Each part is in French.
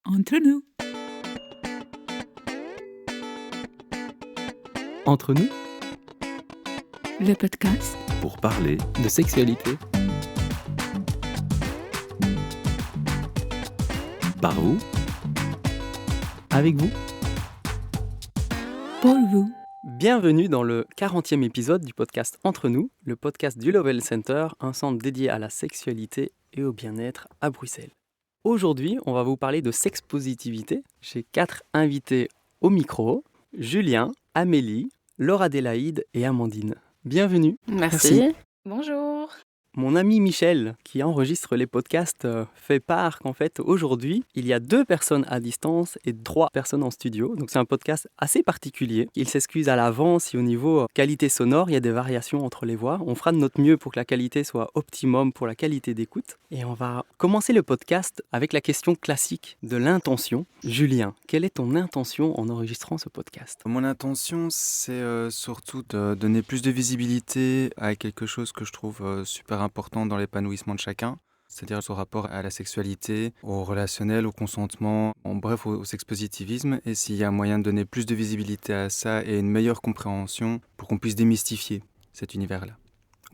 Entre nous. Entre nous, Le podcast. pour parler de sexualité. Par vous, avec vous. Pour vous. Bienvenue dans le 40e épisode du podcast Entre nous, le podcast du Lovell Center, un centre dédié à la sexualité et au bien-être à Bruxelles. Aujourd'hui, on va vous parler de sexpositivité. J'ai 4 invités au micro, Julien, Amélie, Laura Adélaïde et Amandine. Bienvenue. Merci. Bonjour. Mon ami Michel, qui enregistre les podcasts, fait part qu'en fait, aujourd'hui, il y a 2 personnes à distance et 3 personnes en studio. Donc c'est un podcast assez particulier. Il s'excuse à l'avance si au niveau qualité sonore, il y a des variations entre les voix. On fera de notre mieux pour que la qualité soit optimum pour la qualité d'écoute. Et on va commencer le podcast avec la question classique de l'intention. Julien, quelle est ton intention en enregistrant ce podcast ? Mon intention, c'est surtout de donner plus de visibilité à quelque chose que je trouve super important dans l'épanouissement de chacun, c'est-à-dire son rapport à la sexualité, au relationnel, au consentement, en bref au sexpositivisme, et s'il y a moyen de donner plus de visibilité à ça et une meilleure compréhension pour qu'on puisse démystifier cet univers-là.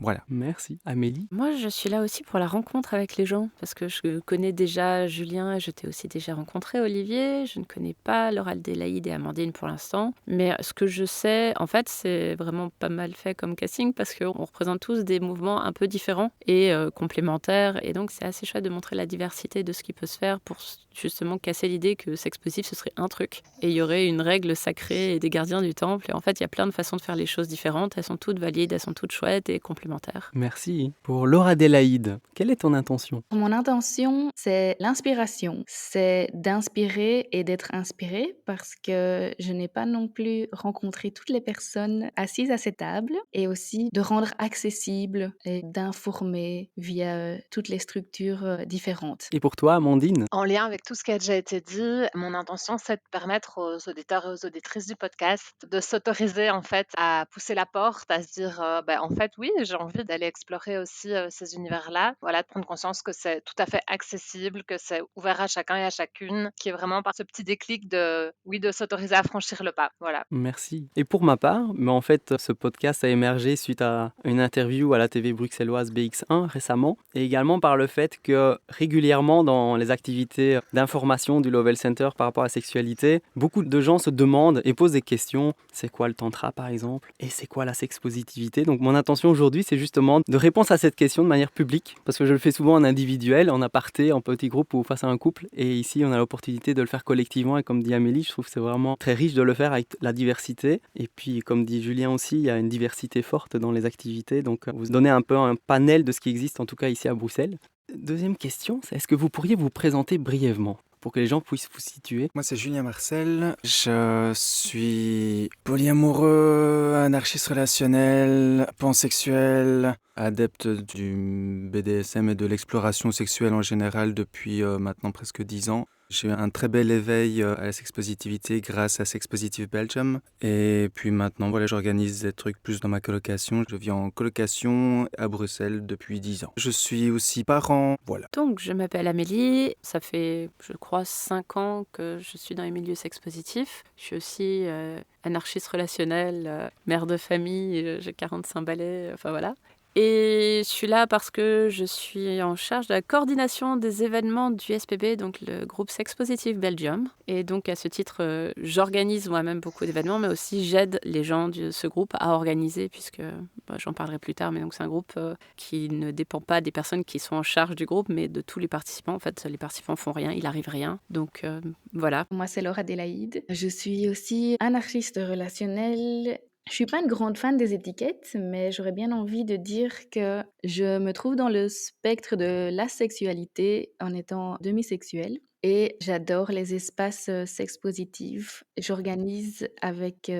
Voilà. Merci. Amélie ? Moi, je suis là aussi pour la rencontre avec les gens, parce que je connais déjà Julien et je t'ai aussi déjà rencontré, Olivier. Je ne connais pas Laura Adélaïde et Amandine pour l'instant. Mais ce que je sais, en fait, c'est vraiment pas mal fait comme casting, parce qu'on représente tous des mouvements un peu différents et complémentaires. Et donc, c'est assez chouette de montrer la diversité de ce qui peut se faire pour justement casser l'idée que sexe positif, ce serait un truc. Et il y aurait une règle sacrée et des gardiens du temple. Et en fait, il y a plein de façons de faire les choses différentes. Elles sont toutes valides, elles sont toutes chouettes et complémentaires. Merci. Pour Laura Adélaïde, quelle est ton intention ? Mon intention, c'est l'inspiration. C'est d'inspirer et d'être inspirée parce que je n'ai pas non plus rencontré toutes les personnes assises à cette table et aussi de rendre accessible et d'informer via toutes les structures différentes. Et pour toi, Amandine ? En lien avec tout ce qui a déjà été dit, mon intention, c'est de permettre aux auditeurs et aux auditrices du podcast de s'autoriser en fait à pousser la porte, à se dire en fait oui, j'ai envie d'aller explorer aussi ces univers-là. Voilà, de prendre conscience que c'est tout à fait accessible, que c'est ouvert à chacun et à chacune, qui est vraiment par ce petit déclic de oui, de s'autoriser à franchir le pas. Voilà. Merci. Et pour ma part, en fait, ce podcast a émergé suite à une interview à la TV bruxelloise BX1 récemment, et également par le fait que régulièrement dans les activités d'information du Lovell Center par rapport à la sexualité, beaucoup de gens se demandent et posent des questions. C'est quoi le tantra par exemple ? Et c'est quoi la sexpositivité ? Donc mon intention aujourd'hui, c'est justement de répondre à cette question de manière publique, parce que je le fais souvent en individuel, en aparté, en petit groupe ou face à un couple, et ici on a l'opportunité de le faire collectivement, et comme dit Amélie, je trouve que c'est vraiment très riche de le faire avec la diversité. Et puis, comme dit Julien aussi, il y a une diversité forte dans les activités. Donc, vous donnez un peu un panel de ce qui existe, en tout cas ici à Bruxelles. Deuxième question, c'est est-ce que vous pourriez vous présenter brièvement pour que les gens puissent vous situer ? Moi, c'est Julien Marcel. Je suis polyamoureux, anarchiste relationnel, pansexuel, adepte du BDSM et de l'exploration sexuelle en général depuis maintenant presque 10 ans. J'ai eu un très bel éveil à la sexpositivité grâce à Sex Positive Belgium. Et puis maintenant, voilà, j'organise des trucs plus dans ma colocation. Je vis en colocation à Bruxelles depuis 10 ans. Je suis aussi parent, voilà. Donc, je m'appelle Amélie. Ça fait, je crois, 5 ans que je suis dans les milieux sex-positifs. Je suis aussi anarchiste relationnelle, mère de famille, j'ai 45 balais, enfin voilà. Et je suis là parce que je suis en charge de la coordination des événements du SPB, donc le groupe Sex Positive Belgium. Et donc à ce titre, j'organise moi-même beaucoup d'événements, mais aussi j'aide les gens de ce groupe à organiser, puisque j'en parlerai plus tard, mais donc c'est un groupe qui ne dépend pas des personnes qui sont en charge du groupe, mais de tous les participants. En fait, les participants font rien, il arrive rien. Donc voilà. Moi, c'est Laura Adélaïde. Je suis aussi anarchiste relationnelle. Je suis pas une grande fan des étiquettes, mais j'aurais bien envie de dire que je me trouve dans le spectre de la sexualité en étant demisexuelle. Et j'adore les espaces sex positifs. J'organise avec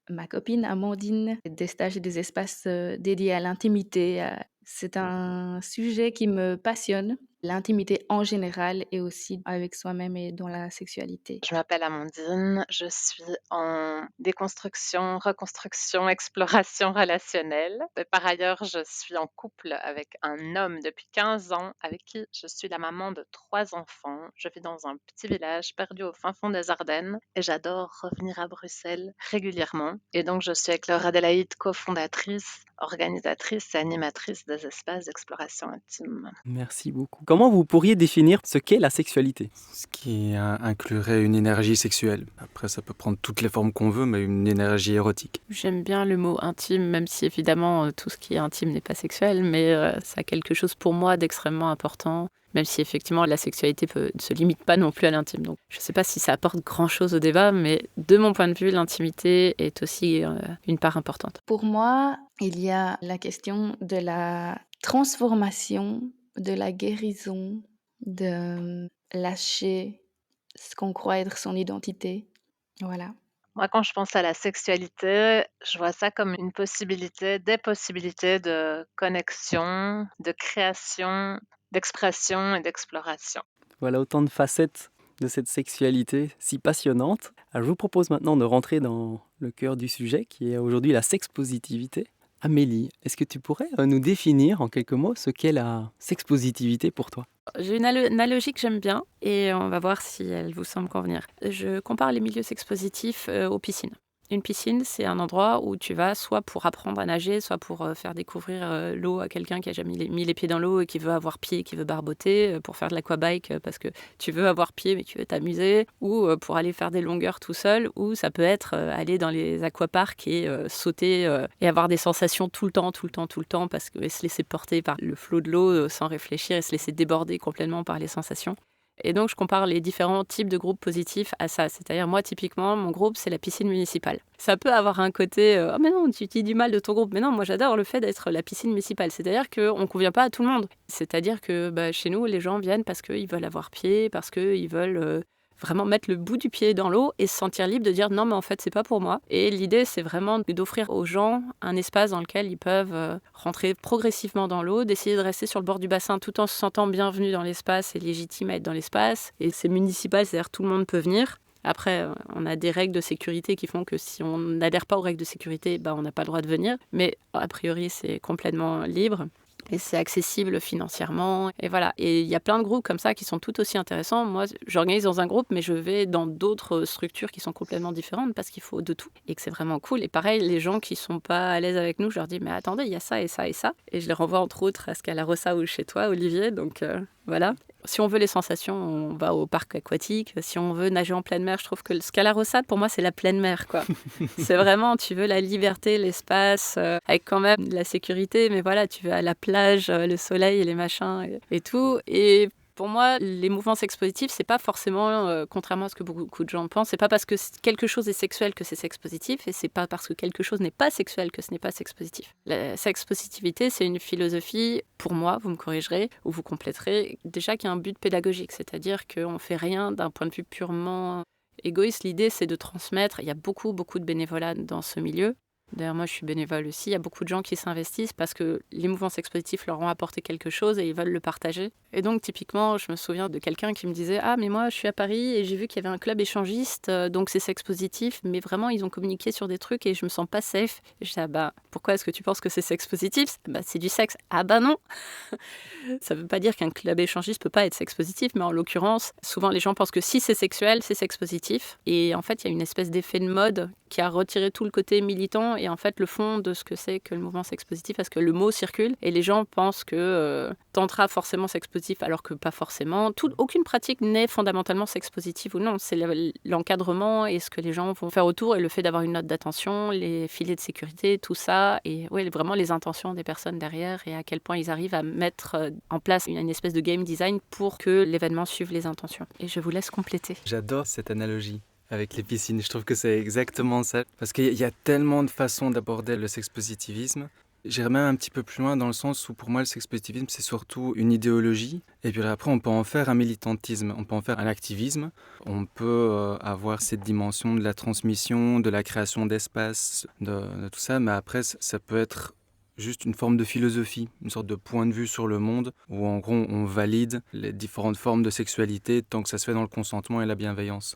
ma copine Amandine des stages et des espaces dédiés à l'intimité. C'est un sujet qui me passionne. l'intimité en général et aussi avec soi-même et dans la sexualité. Je m'appelle Amandine, je suis en déconstruction, reconstruction, exploration relationnelle. Et par ailleurs, je suis en couple avec un homme depuis 15 ans avec qui je suis la maman de 3 enfants. Je vis dans un petit village perdu au fin fond des Ardennes et j'adore revenir à Bruxelles régulièrement. Et donc, je suis avec Laure Adélaïde, cofondatrice, organisatrice et animatrice des espaces d'exploration intime. Merci beaucoup. Comment vous pourriez définir ce qu'est la sexualité? Ce qui inclurait une énergie sexuelle. Après, ça peut prendre toutes les formes qu'on veut, mais une énergie érotique. J'aime bien le mot intime, même si évidemment tout ce qui est intime n'est pas sexuel, mais ça a quelque chose pour moi d'extrêmement important, même si effectivement la sexualité ne se limite pas non plus à l'intime. Donc je ne sais pas si ça apporte grand-chose au débat, mais de mon point de vue, l'intimité est aussi une part importante. Pour moi, il y a la question de la transformation, de la guérison, de lâcher ce qu'on croit être son identité. Voilà. Moi, quand je pense à la sexualité, je vois ça comme une possibilité, des possibilités de connexion, de création, d'expression et d'exploration. Voilà autant de facettes de cette sexualité si passionnante. Alors, je vous propose maintenant de rentrer dans le cœur du sujet qui est aujourd'hui la sexpositivité. Amélie, est-ce que tu pourrais nous définir en quelques mots ce qu'est la sexpositivité pour toi? J'ai une analogie que j'aime bien et on va voir si elle vous semble convenir. Je compare les milieux sexpositifs aux piscines. Une piscine, c'est un endroit où tu vas soit pour apprendre à nager, soit pour faire découvrir l'eau à quelqu'un qui a jamais mis les pieds dans l'eau et qui veut avoir pied, qui veut barboter, pour faire de l'aquabike parce que tu veux avoir pied mais tu veux t'amuser, ou pour aller faire des longueurs tout seul, ou ça peut être aller dans les aquaparks et sauter et avoir des sensations tout le temps, parce que et se laisser porter par le flot de l'eau sans réfléchir et se laisser déborder complètement par les sensations. Et donc, je compare les différents types de groupes positifs à ça. C'est-à-dire, moi, typiquement, mon groupe, c'est la piscine municipale. Ça peut avoir un côté « Ah, mais non, tu dis du mal de ton groupe ». Mais non, moi, j'adore le fait d'être la piscine municipale. C'est-à-dire qu'on ne convient pas à tout le monde. C'est-à-dire que chez nous, les gens viennent parce qu'ils veulent avoir pied, parce qu'ils veulent vraiment mettre le bout du pied dans l'eau et se sentir libre de dire non mais en fait c'est pas pour moi. Et l'idée c'est vraiment d'offrir aux gens un espace dans lequel ils peuvent rentrer progressivement dans l'eau, d'essayer de rester sur le bord du bassin tout en se sentant bienvenus dans l'espace et légitime à être dans l'espace. Et c'est municipal, c'est-à-dire tout le monde peut venir. Après, on a des règles de sécurité qui font que si on n'adhère pas aux règles de sécurité, on n'a pas le droit de venir. Mais a priori c'est complètement libre. Et c'est accessible financièrement. Et voilà. Et il y a plein de groupes comme ça qui sont tout aussi intéressants. Moi, j'organise dans un groupe, mais je vais dans d'autres structures qui sont complètement différentes parce qu'il faut de tout et que c'est vraiment cool. Et pareil, les gens qui sont pas à l'aise avec nous, je leur dis, mais attendez, il y a ça et ça et ça. Et je les renvoie entre autres à Scala-Rossa ou chez toi, Olivier. Donc voilà. Si on veut les sensations, on va au parc aquatique. Si on veut nager en pleine mer, je trouve que le Scala-Rossa, pour moi, c'est la pleine mer, quoi. C'est vraiment, tu veux la liberté, l'espace, avec quand même la sécurité, mais voilà, tu veux à la plage, le soleil et les machins et tout. Et pour moi, les mouvements sexpositifs, c'est pas forcément, contrairement à ce que beaucoup de gens pensent, c'est pas parce que quelque chose est sexuel que c'est sexpositif, et c'est pas parce que quelque chose n'est pas sexuel que ce n'est pas sexpositif. La sexpositivité, c'est une philosophie, pour moi, vous me corrigerez ou vous compléterez, déjà qui a un but pédagogique, c'est-à-dire qu'on fait rien d'un point de vue purement égoïste. L'idée, c'est de transmettre. Il y a beaucoup de bénévolat dans ce milieu. D'ailleurs, moi, je suis bénévole aussi. Il y a beaucoup de gens qui s'investissent parce que les mouvements sexpositifs leur ont apporté quelque chose et ils veulent le partager. Et donc, typiquement, je me souviens de quelqu'un qui me disait « Ah, mais moi, je suis à Paris et j'ai vu qu'il y avait un club échangiste, donc c'est sexpositif, mais vraiment, ils ont communiqué sur des trucs et je me sens pas safe. » Je dis « Ah pourquoi est-ce que tu penses que c'est sexpositif ? C'est du sexe. » « Ah non !» Ça veut pas dire qu'un club échangiste peut pas être sexpositif, mais en l'occurrence, souvent les gens pensent que si c'est sexuel, c'est sexpositif. Et en fait, il y a une espèce d'effet de mode qui a retiré tout le côté militant et en fait le fond de ce que c'est que le mouvement sexpositif, parce que le mot circule et les gens pensent que tantra forcément sexpositif, alors que pas forcément. Aucune pratique n'est fondamentalement sexpositive ou non. C'est l'encadrement et ce que les gens vont faire autour et le fait d'avoir une note d'attention, les filets de sécurité, tout ça, et vraiment les intentions des personnes derrière et à quel point ils arrivent à mettre en place une espèce de game design pour que l'événement suive les intentions. Et je vous laisse compléter. J'adore cette analogie avec les piscines. Je trouve que c'est exactement ça. Parce qu'il y a tellement de façons d'aborder le sexpositivisme. J'irais même un petit peu plus loin dans le sens où pour moi le sexpositivisme c'est surtout une idéologie. Et puis après on peut en faire un militantisme, on peut en faire un activisme. On peut avoir cette dimension de la transmission, de la création d'espace, de tout ça. Mais après ça peut être juste une forme de philosophie, une sorte de point de vue sur le monde, où en gros on valide les différentes formes de sexualité tant que ça se fait dans le consentement et la bienveillance.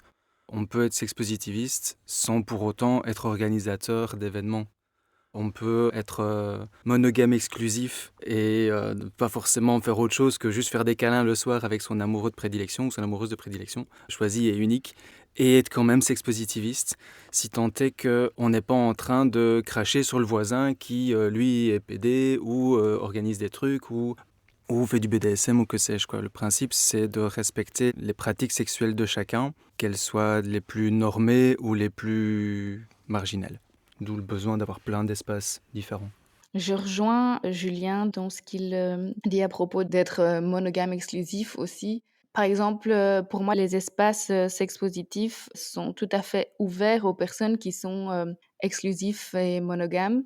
On peut être sex-positiviste sans pour autant être organisateur d'événements. On peut être monogame exclusif et ne pas forcément faire autre chose que juste faire des câlins le soir avec son amoureux de prédilection ou son amoureuse de prédilection, choisi et unique, et être quand même sex-positiviste, si tant est qu'on n'est pas en train de cracher sur le voisin qui, lui, est pédé ou organise des trucs ou fait du BDSM ou que sais-je, quoi. Le principe, c'est de respecter les pratiques sexuelles de chacun, qu'elles soient les plus normées ou les plus marginales. D'où le besoin d'avoir plein d'espaces différents. Je rejoins Julien dans ce qu'il dit à propos d'être monogame exclusif aussi. Par exemple, pour moi, les espaces sex-positifs sont tout à fait ouverts aux personnes qui sont exclusifs et monogames,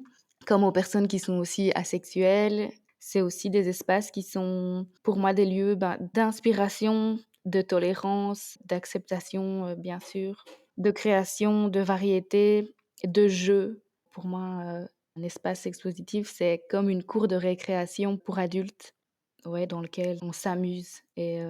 comme aux personnes qui sont aussi asexuelles. C'est aussi des espaces qui sont, pour moi, des lieux d'inspiration, de tolérance, d'acceptation, bien sûr, de création, de variété, de jeu. Pour moi, un espace expositif, c'est comme une cour de récréation pour adultes, ouais, dans lequel on s'amuse et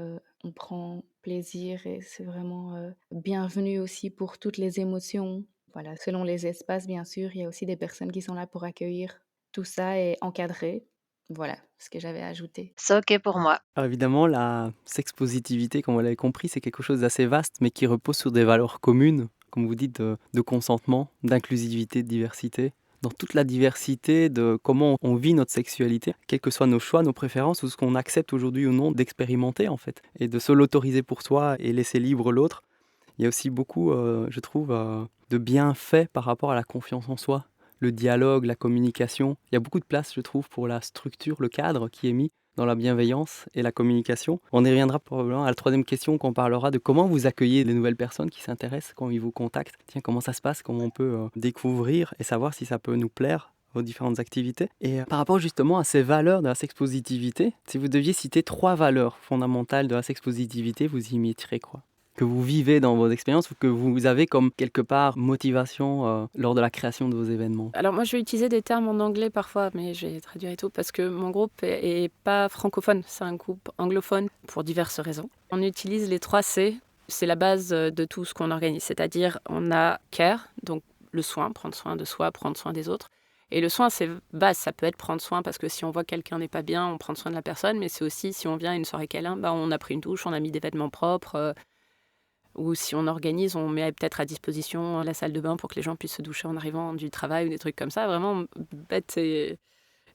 on prend plaisir et c'est vraiment bienvenu aussi pour toutes les émotions. Voilà, selon les espaces, bien sûr, il y a aussi des personnes qui sont là pour accueillir tout ça et encadrer. Voilà ce que j'avais ajouté. C'est OK pour moi. Alors évidemment, la sex-positivité, comme vous l'avez compris, c'est quelque chose d'assez vaste, mais qui repose sur des valeurs communes, comme vous dites, de consentement, d'inclusivité, de diversité. Dans toute la diversité de comment on vit notre sexualité, quels que soient nos choix, nos préférences, ou ce qu'on accepte aujourd'hui ou non d'expérimenter en fait, et de se l'autoriser pour soi et laisser libre l'autre. Il y a aussi beaucoup, je trouve, de bienfaits par rapport à la confiance en soi, le dialogue, la communication. Il y a beaucoup de place, je trouve, pour la structure, le cadre qui est mis dans la bienveillance et la communication. On y reviendra probablement à la troisième question qu'on parlera de comment vous accueillez les nouvelles personnes qui s'intéressent quand ils vous contactent. Tiens, comment ça se passe, comment on peut découvrir et savoir si ça peut nous plaire aux différentes activités. Et par rapport justement à ces valeurs de la sexpositivité, si vous deviez citer 3 valeurs fondamentales de la sexpositivité, vous y mettrez quoi ? Que vous vivez dans vos expériences ou que vous avez comme quelque part motivation lors de la création de vos événements? Alors moi, je vais utiliser des termes en anglais parfois, mais je vais traduire et tout, parce que mon groupe est pas francophone, c'est un groupe anglophone pour diverses raisons. On utilise les 3 C, c'est la base de tout ce qu'on organise, c'est-à-dire on a care, donc le soin, prendre soin de soi, prendre soin des autres. Et le soin, c'est base, ça peut être prendre soin parce que si on voit que quelqu'un n'est pas bien, on prend soin de la personne, mais c'est aussi si on vient à une soirée câlin, on a pris une douche, on a mis des vêtements propres, ou si on organise, on met peut-être à disposition la salle de bain pour que les gens puissent se doucher en arrivant du travail ou des trucs comme ça, vraiment bête et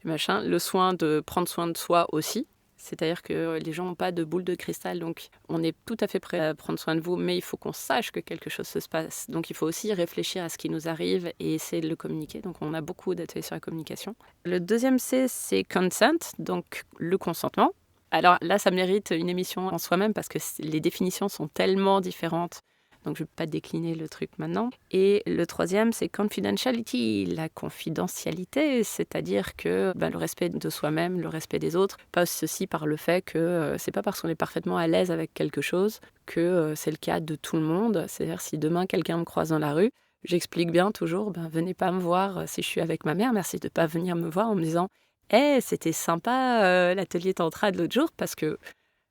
machin. Le soin de prendre soin de soi aussi, c'est-à-dire que les gens n'ont pas de boule de cristal, donc on est tout à fait prêt à prendre soin de vous, mais il faut qu'on sache que quelque chose se passe. Donc il faut aussi réfléchir à ce qui nous arrive et essayer de le communiquer. Donc on a beaucoup d'ateliers sur la communication. Le deuxième C, c'est consent, donc le consentement. Alors là, ça mérite une émission en soi-même parce que les définitions sont tellement différentes. Donc je ne vais pas décliner le truc maintenant. Et le troisième, c'est confidentiality, la confidentialité, c'est-à-dire que le respect de soi-même, le respect des autres, passe aussi par le fait que c'est pas parce qu'on est parfaitement à l'aise avec quelque chose que c'est le cas de tout le monde. C'est-à-dire si demain quelqu'un me croise dans la rue, j'explique bien toujours, venez pas me voir si je suis avec ma mère, merci de ne pas venir me voir en me disant c'était sympa l'atelier tantra de l'autre jour, parce que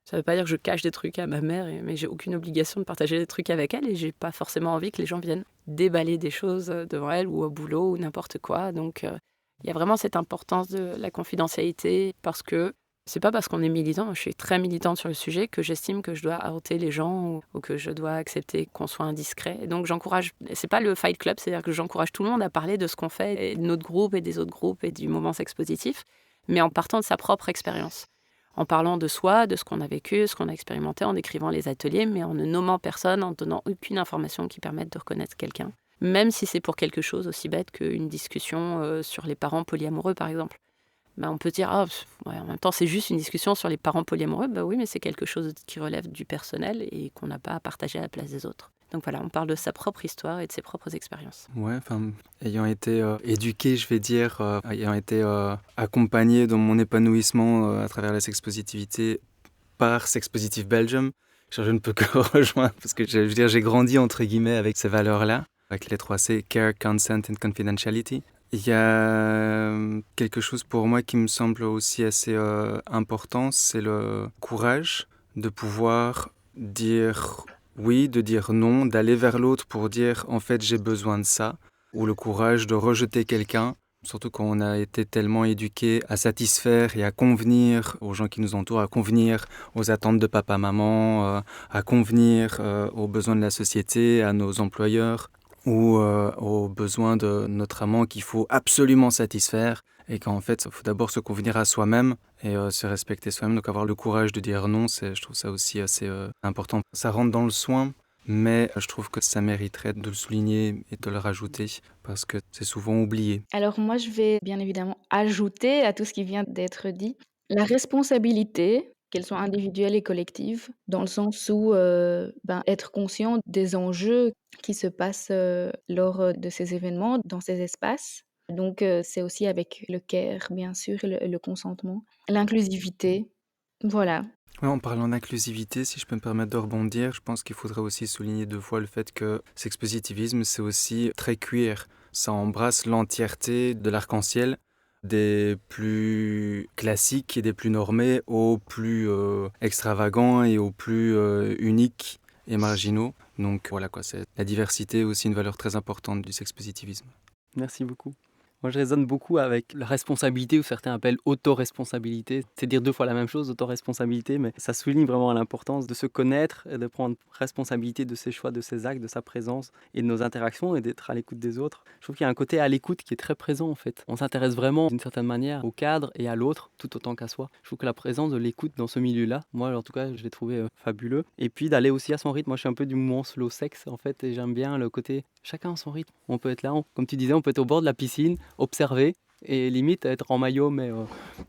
ça ne veut pas dire que je cache des trucs à ma mère, mais j'ai aucune obligation de partager des trucs avec elle et j'ai pas forcément envie que les gens viennent déballer des choses devant elle ou au boulot ou n'importe quoi. Donc il y a vraiment cette importance de la confidentialité parce que c'est pas parce qu'on est militant, je suis très militante sur le sujet, que j'estime que je dois arrêter les gens ou que je dois accepter qu'on soit indiscret. Et donc j'encourage, c'est pas le fight club, c'est-à-dire que j'encourage tout le monde à parler de ce qu'on fait, et de notre groupe et des autres groupes et du moment sexpositif, mais en partant de sa propre expérience. En parlant de soi, de ce qu'on a vécu, ce qu'on a expérimenté, en écrivant les ateliers, mais en ne nommant personne, en donnant aucune information qui permette de reconnaître quelqu'un. Même si c'est pour quelque chose aussi bête qu'une discussion sur les parents polyamoureux, par exemple. On peut dire, en même temps, c'est juste une discussion sur les parents polyamoureux. Oui, mais c'est quelque chose qui relève du personnel et qu'on n'a pas à partager à la place des autres. Donc voilà, on parle de sa propre histoire et de ses propres expériences. Ouais, ayant été éduqué, je vais dire, ayant été accompagné dans mon épanouissement à travers la sexpositivité par Sexpositive Belgium, je ne peux que rejoindre parce que j'ai grandi entre guillemets avec ces valeurs-là, avec les 3 C, care, consent and confidentiality. Il y a quelque chose pour moi qui me semble aussi assez important, c'est le courage de pouvoir dire oui, de dire non, d'aller vers l'autre pour dire en fait j'ai besoin de ça, ou le courage de rejeter quelqu'un, surtout quand on a été tellement éduqué à satisfaire et à convenir aux gens qui nous entourent, à convenir aux attentes de papa-maman, à convenir aux besoins de la société, à nos employeurs ou aux besoins de notre amant qu'il faut absolument satisfaire et qu'en fait, il faut d'abord se convenir à soi-même et se respecter soi-même. Donc avoir le courage de dire non, je trouve ça aussi assez important. Ça rentre dans le soin, mais je trouve que ça mériterait de le souligner et de le rajouter parce que c'est souvent oublié. Alors moi, je vais bien évidemment ajouter à tout ce qui vient d'être dit, la responsabilité, qu'elle soit individuelle et collective, dans le sens où, être conscient des enjeux qui se passent, lors, de ces événements, dans ces espaces. Donc c'est aussi avec le care, bien sûr, et le consentement. L'inclusivité, voilà. Ouais, en parlant d'inclusivité, si je peux me permettre de rebondir, je pense qu'il faudrait aussi souligner deux fois le fait que sexpositivisme, c'est aussi très queer. Ça embrasse l'entièreté de l'arc-en-ciel, des plus classiques et des plus normés aux plus extravagants et aux plus uniques et marginaux. Donc voilà quoi, c'est la diversité est aussi une valeur très importante du sexpositivisme. Merci beaucoup. Moi, je raisonne beaucoup avec la responsabilité, ou certains appellent autoresponsabilité. C'est dire deux fois la même chose, autoresponsabilité, mais ça souligne vraiment l'importance de se connaître et de prendre responsabilité de ses choix, de ses actes, de sa présence et de nos interactions et d'être à l'écoute des autres. Je trouve qu'il y a un côté à l'écoute qui est très présent en fait. On s'intéresse vraiment d'une certaine manière au cadre et à l'autre tout autant qu'à soi. Je trouve que la présence de l'écoute dans ce milieu-là, moi en tout cas, je l'ai trouvé fabuleux. Et puis d'aller aussi à son rythme. Moi, je suis un peu du mouvement slow sex en fait et j'aime bien le côté chacun à son rythme. On peut être là, comme tu disais, on peut être au bord de la piscine, observer et limite être en maillot, mais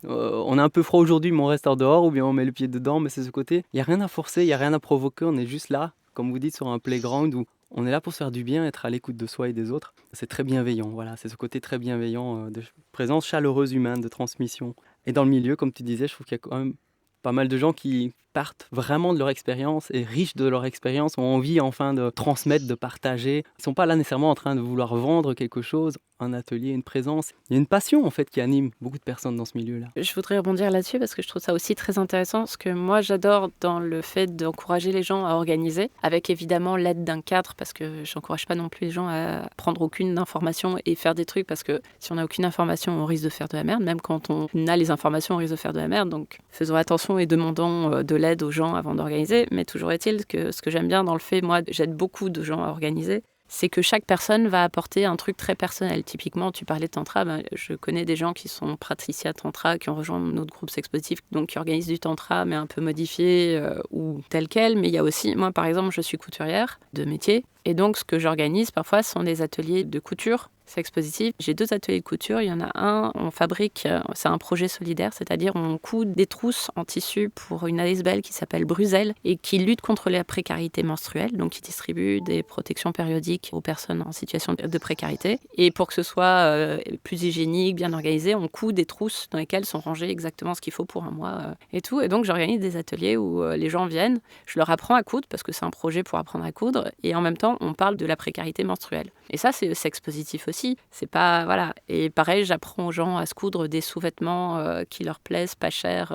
on a un peu froid aujourd'hui, mais on reste en dehors ou bien on met le pied dedans, mais c'est ce côté. Il n'y a rien à forcer, il n'y a rien à provoquer, on est juste là, comme vous dites, sur un playground où on est là pour se faire du bien, être à l'écoute de soi et des autres. C'est très bienveillant, voilà, c'est ce côté très bienveillant de présence chaleureuse humaine, de transmission. Et dans le milieu, comme tu disais, je trouve qu'il y a quand même pas mal de gens qui partent vraiment de leur expérience et riches de leur expérience, ont envie enfin de transmettre, de partager. Ils ne sont pas là nécessairement en train de vouloir vendre quelque chose, un atelier, une présence. Il y a une passion en fait qui anime beaucoup de personnes dans ce milieu-là. Je voudrais rebondir là-dessus parce que je trouve ça aussi très intéressant. Ce que moi j'adore dans le fait d'encourager les gens à organiser, avec évidemment l'aide d'un cadre, parce que j'encourage pas non plus les gens à prendre aucune information et faire des trucs, parce que si on n'a aucune information, on risque de faire de la merde. Même quand on a les informations, on risque de faire de la merde. Donc faisons attention et demandons de l'aide aux gens avant d'organiser. Mais toujours est-il que ce que j'aime bien dans le fait, moi j'aide beaucoup de gens à organiser, c'est que chaque personne va apporter un truc très personnel. Typiquement, tu parlais de tantra, je connais des gens qui sont praticiens tantra, qui ont rejoint notre groupe sexpositif, donc qui organisent du tantra, mais un peu modifié ou tel quel. Mais il y a aussi, moi par exemple, je suis couturière de métier, et donc ce que j'organise parfois sont des ateliers de couture sexpositif. J'ai 2 ateliers de couture. Il y en a un, on fabrique, c'est un projet solidaire, c'est-à-dire on coud des trousses en tissu pour une ASBL qui s'appelle Bruxelles et qui lutte contre la précarité menstruelle, donc qui distribue des protections périodiques aux personnes en situation de précarité. Et pour que ce soit plus hygiénique, bien organisé, on coud des trousses dans lesquelles sont rangés exactement ce qu'il faut pour un mois et tout. Et donc j'organise des ateliers où les gens viennent, je leur apprends à coudre parce que c'est un projet pour apprendre à coudre, et en même temps on parle de la précarité menstruelle. Et ça c'est sexpositif aussi. C'est pas, voilà. Et pareil, j'apprends aux gens à se coudre des sous-vêtements qui leur plaisent, pas chers,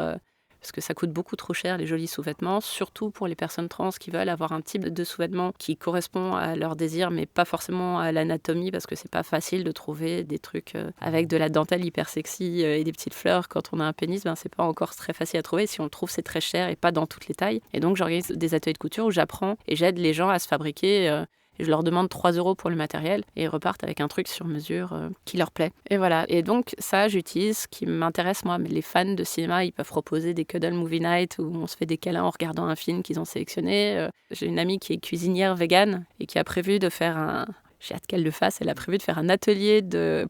parce que ça coûte beaucoup trop cher, les jolis sous-vêtements, surtout pour les personnes trans qui veulent avoir un type de sous-vêtements qui correspond à leur désir, mais pas forcément à l'anatomie, parce que c'est pas facile de trouver des trucs avec de la dentelle hyper sexy et des petites fleurs. Quand on a un pénis, c'est pas encore très facile à trouver. Si on le trouve, c'est très cher et pas dans toutes les tailles. Et donc, j'organise des ateliers de couture où j'apprends et j'aide les gens à se fabriquer. Je leur demande 3 € pour le matériel et ils repartent avec un truc sur mesure qui leur plaît. Et voilà. Et donc, ça, j'utilise ce qui m'intéresse, moi. Mais les fans de cinéma, ils peuvent proposer des cuddle movie night où on se fait des câlins en regardant un film qu'ils ont sélectionné. J'ai une amie qui est cuisinière végane et qui a prévu de faire un... J'ai hâte qu'elle le fasse. Elle a prévu de faire un atelier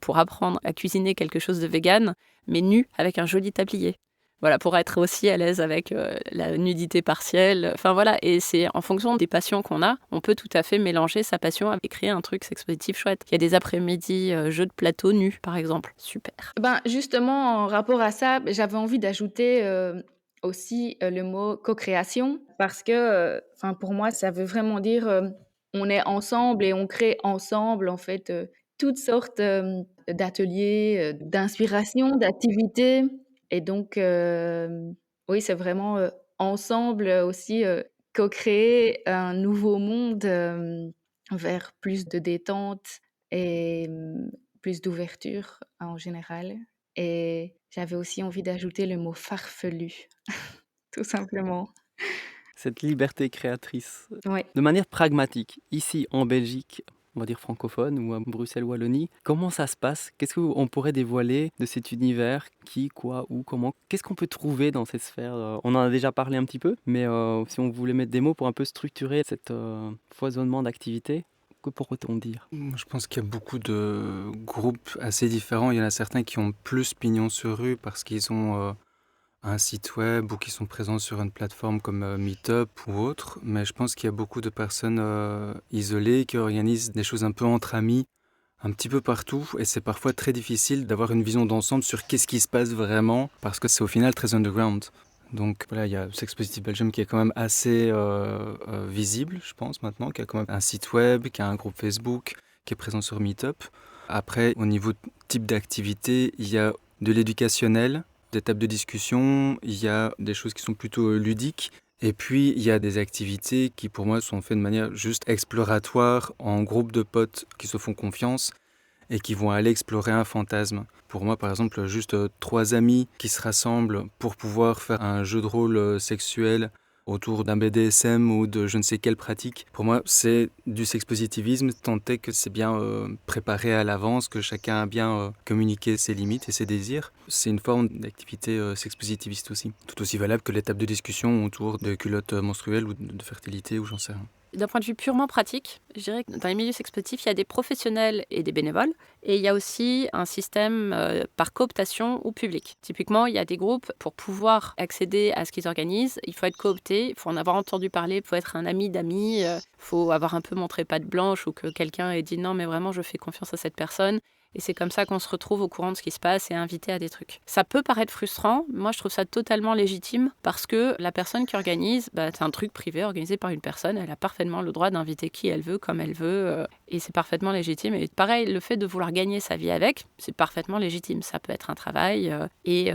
pour apprendre à cuisiner quelque chose de végane, mais nu, avec un joli tablier. Voilà, pour être aussi à l'aise avec la nudité partielle. Enfin voilà, et c'est en fonction des passions qu'on a, on peut tout à fait mélanger sa passion avec créer un truc sexpositif chouette. Il y a des après-midi jeux de plateau nus, par exemple. Super. Justement, en rapport à ça, j'avais envie d'ajouter aussi le mot co-création, parce que pour moi, ça veut vraiment dire on est ensemble et on crée ensemble, en fait, toutes sortes d'ateliers, d'inspiration, d'activités et donc oui, c'est vraiment, ensemble, aussi, co-créer un nouveau monde, vers plus de détente et plus d'ouverture en général et j'avais aussi envie d'ajouter le mot farfelu, tout simplement. Cette liberté créatrice. Ouais. De manière pragmatique, ici en Belgique, on va dire francophone ou à Bruxelles-Wallonie, comment ça se passe? Qu'est-ce qu'on pourrait dévoiler de cet univers? Qui, quoi, où, comment? Qu'est-ce qu'on peut trouver dans cette sphère? On en a déjà parlé un petit peu, mais si on voulait mettre des mots pour un peu structurer cet foisonnement d'activités, que pourrait-on dire? Je pense qu'il y a beaucoup de groupes assez différents. Il y en a certains qui ont plus pignon sur rue parce qu'ils ont un site web ou qui sont présents sur une plateforme comme Meetup ou autre. Mais je pense qu'il y a beaucoup de personnes isolées qui organisent des choses un peu entre amis, un petit peu partout. Et c'est parfois très difficile d'avoir une vision d'ensemble sur qu'est-ce qui se passe vraiment parce que c'est au final très underground. Donc voilà, il y a Sex Positive Belgium qui est quand même assez visible, je pense, maintenant, qui a quand même un site web, qui a un groupe Facebook, qui est présent sur Meetup. Après, au niveau type d'activité, il y a de l'éducationnel, des tables de discussion, il y a des choses qui sont plutôt ludiques. Et puis, il y a des activités qui, pour moi, sont faites de manière juste exploratoire, en groupe de potes qui se font confiance et qui vont aller explorer un fantasme. Pour moi, par exemple, juste 3 amis qui se rassemblent pour pouvoir faire un jeu de rôle sexuel autour d'un BDSM ou de je ne sais quelle pratique. Pour moi, c'est du sexpositivisme, tant est que c'est bien préparé à l'avance, que chacun a bien communiqué ses limites et ses désirs. C'est une forme d'activité sexpositiviste aussi, tout aussi valable que les tables de discussion autour de culottes menstruelles ou de fertilité ou j'en sais rien. D'un point de vue purement pratique, je dirais que dans les milieux sexpositifs, il y a des professionnels et des bénévoles. Et il y a aussi un système par cooptation ou public. Typiquement, il y a des groupes, pour pouvoir accéder à ce qu'ils organisent, il faut être coopté, il faut en avoir entendu parler, il faut être un ami d'amis, il faut avoir un peu montré patte blanche ou que quelqu'un ait dit non mais vraiment je fais confiance à cette personne. Et c'est comme ça qu'on se retrouve au courant de ce qui se passe et invité à des trucs. Ça peut paraître frustrant, moi je trouve ça totalement légitime parce que la personne qui organise, c'est un truc privé organisé par une personne, elle a parfaitement le droit d'inviter qui elle veut, comme elle veut, et c'est parfaitement légitime. Et pareil, le fait de vouloir gagner sa vie avec, c'est parfaitement légitime. Ça peut être un travail et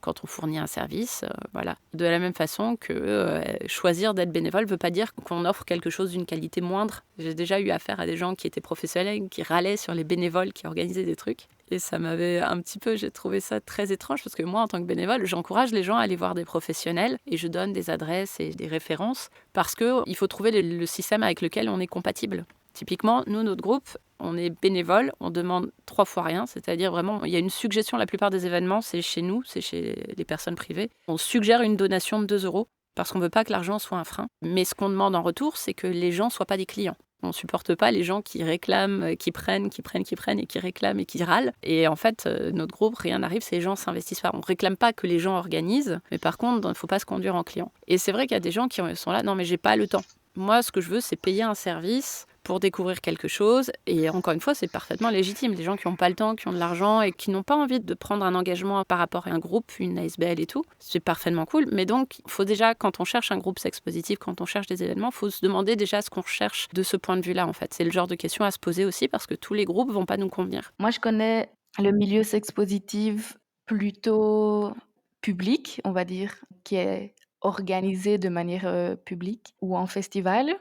quand on fournit un service, voilà. De la même façon que choisir d'être bénévole ne veut pas dire qu'on offre quelque chose d'une qualité moindre. J'ai déjà eu affaire à des gens qui étaient professionnels, qui râlaient sur les bénévoles qui organisaient des trucs. Et ça m'avait un petit peu, j'ai trouvé ça très étrange parce que moi, en tant que bénévole, j'encourage les gens à aller voir des professionnels et je donne des adresses et des références parce qu'il faut trouver le système avec lequel on est compatible. Typiquement, nous, notre groupe, on est bénévole, on demande 3 fois rien, c'est-à-dire vraiment, il y a une suggestion, la plupart des événements, c'est chez nous, c'est chez les personnes privées. On suggère une donation de 2 € parce qu'on ne veut pas que l'argent soit un frein. Mais ce qu'on demande en retour, c'est que les gens ne soient pas des clients. On ne supporte pas les gens qui réclament, qui prennent et qui réclament et qui râlent. Et en fait, notre groupe, rien n'arrive, ces gens s'investissent pas. On ne réclame pas que les gens organisent, mais par contre, il ne faut pas se conduire en client. Et c'est vrai qu'il y a des gens qui sont là, non mais j'ai pas le temps. Moi, ce que je veux, c'est payer un service pour découvrir quelque chose. Et encore une fois, c'est parfaitement légitime. Les gens qui n'ont pas le temps, qui ont de l'argent et qui n'ont pas envie de prendre un engagement par rapport à un groupe, une ASBL et tout, c'est parfaitement cool. Mais donc, il faut déjà, quand on cherche un groupe sexpositif, quand on cherche des événements, il faut se demander déjà ce qu'on recherche de ce point de vue-là, en fait. C'est le genre de question à se poser aussi parce que tous les groupes ne vont pas nous convenir. Moi, je connais le milieu sexpositif plutôt public, on va dire, qui est organisé de manière publique ou en festival.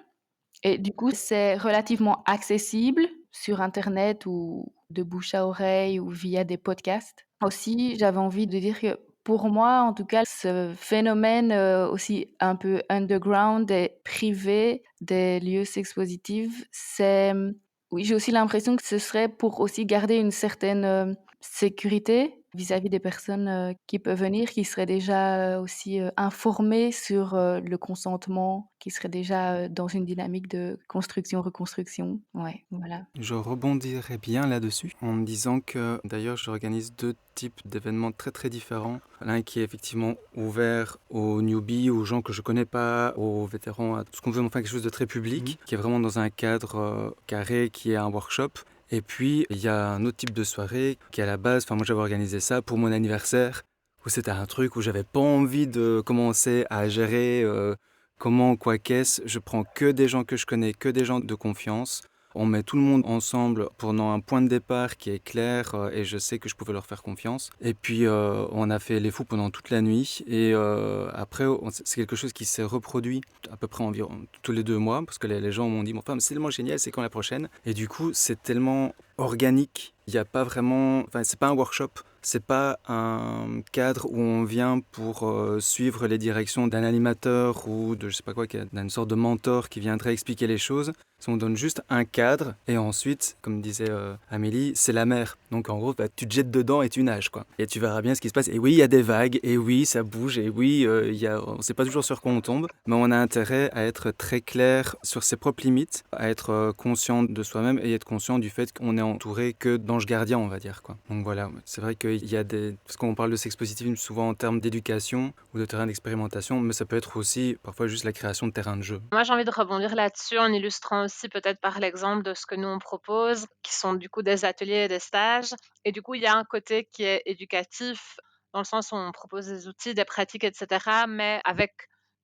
Et du coup, c'est relativement accessible sur Internet ou de bouche à oreille ou via des podcasts. Aussi, j'avais envie de dire que pour moi, en tout cas, ce phénomène aussi un peu underground et privé des lieux sexpositifs, c'est... Oui, j'ai aussi l'impression que ce serait pour aussi garder une certaine sécurité vis-à-vis des personnes qui peuvent venir, qui seraient déjà aussi informées sur le consentement, qui seraient déjà dans une dynamique de construction-reconstruction. Ouais, voilà. Je rebondirais bien là-dessus en me disant que d'ailleurs j'organise 2 types d'événements très très différents. L'un qui est effectivement ouvert aux newbies, aux gens que je connais pas, aux vétérans, à tout ce qu'on veut, enfin quelque chose de très public, qui est vraiment dans un cadre carré, qui est un workshop. Et puis il y a un autre type de soirée qui à la base, moi j'avais organisé ça pour mon anniversaire, où c'était un truc où j'avais pas envie de commencer à gérer comment, quoi, qu'est-ce. Je prends que des gens que je connais, que des gens de confiance. On met tout le monde ensemble pendant un point de départ qui est clair et je sais que je pouvais leur faire confiance. Et puis on a fait les fous pendant toute la nuit et après c'est quelque chose qui s'est reproduit à peu près environ tous les 2 mois parce que les gens m'ont dit enfin, c'est tellement génial, c'est quand la prochaine? Et du coup c'est tellement organique, il n'y a pas vraiment, enfin c'est pas un workshop. C'est pas un cadre où on vient pour suivre les directions d'un animateur ou de je sais pas quoi, d'une sorte de mentor qui viendrait expliquer les choses. On donne juste un cadre et ensuite, comme disait Amélie, c'est la mer. Donc en gros, tu te jettes dedans et tu nages, quoi. Et tu verras bien ce qui se passe. Et oui, il y a des vagues, et oui, ça bouge, et oui, on ne sait pas toujours sur quoi on tombe, mais on a intérêt à être très clair sur ses propres limites, à être conscient de soi-même et être conscient du fait qu'on est entouré que d'anges gardiens, on va dire, quoi. Donc voilà, c'est vrai qu'il y a parce qu'on parle de sexe positivisme souvent en termes d'éducation ou de terrain d'expérimentation, mais ça peut être aussi parfois juste la création de terrains de jeu. Moi, j'ai envie de rebondir là-dessus en illustrant aussi peut-être par l'exemple de ce que nous on propose, qui sont du coup des ateliers et des stages. Et du coup, il y a un côté qui est éducatif, dans le sens où on propose des outils, des pratiques, etc., mais avec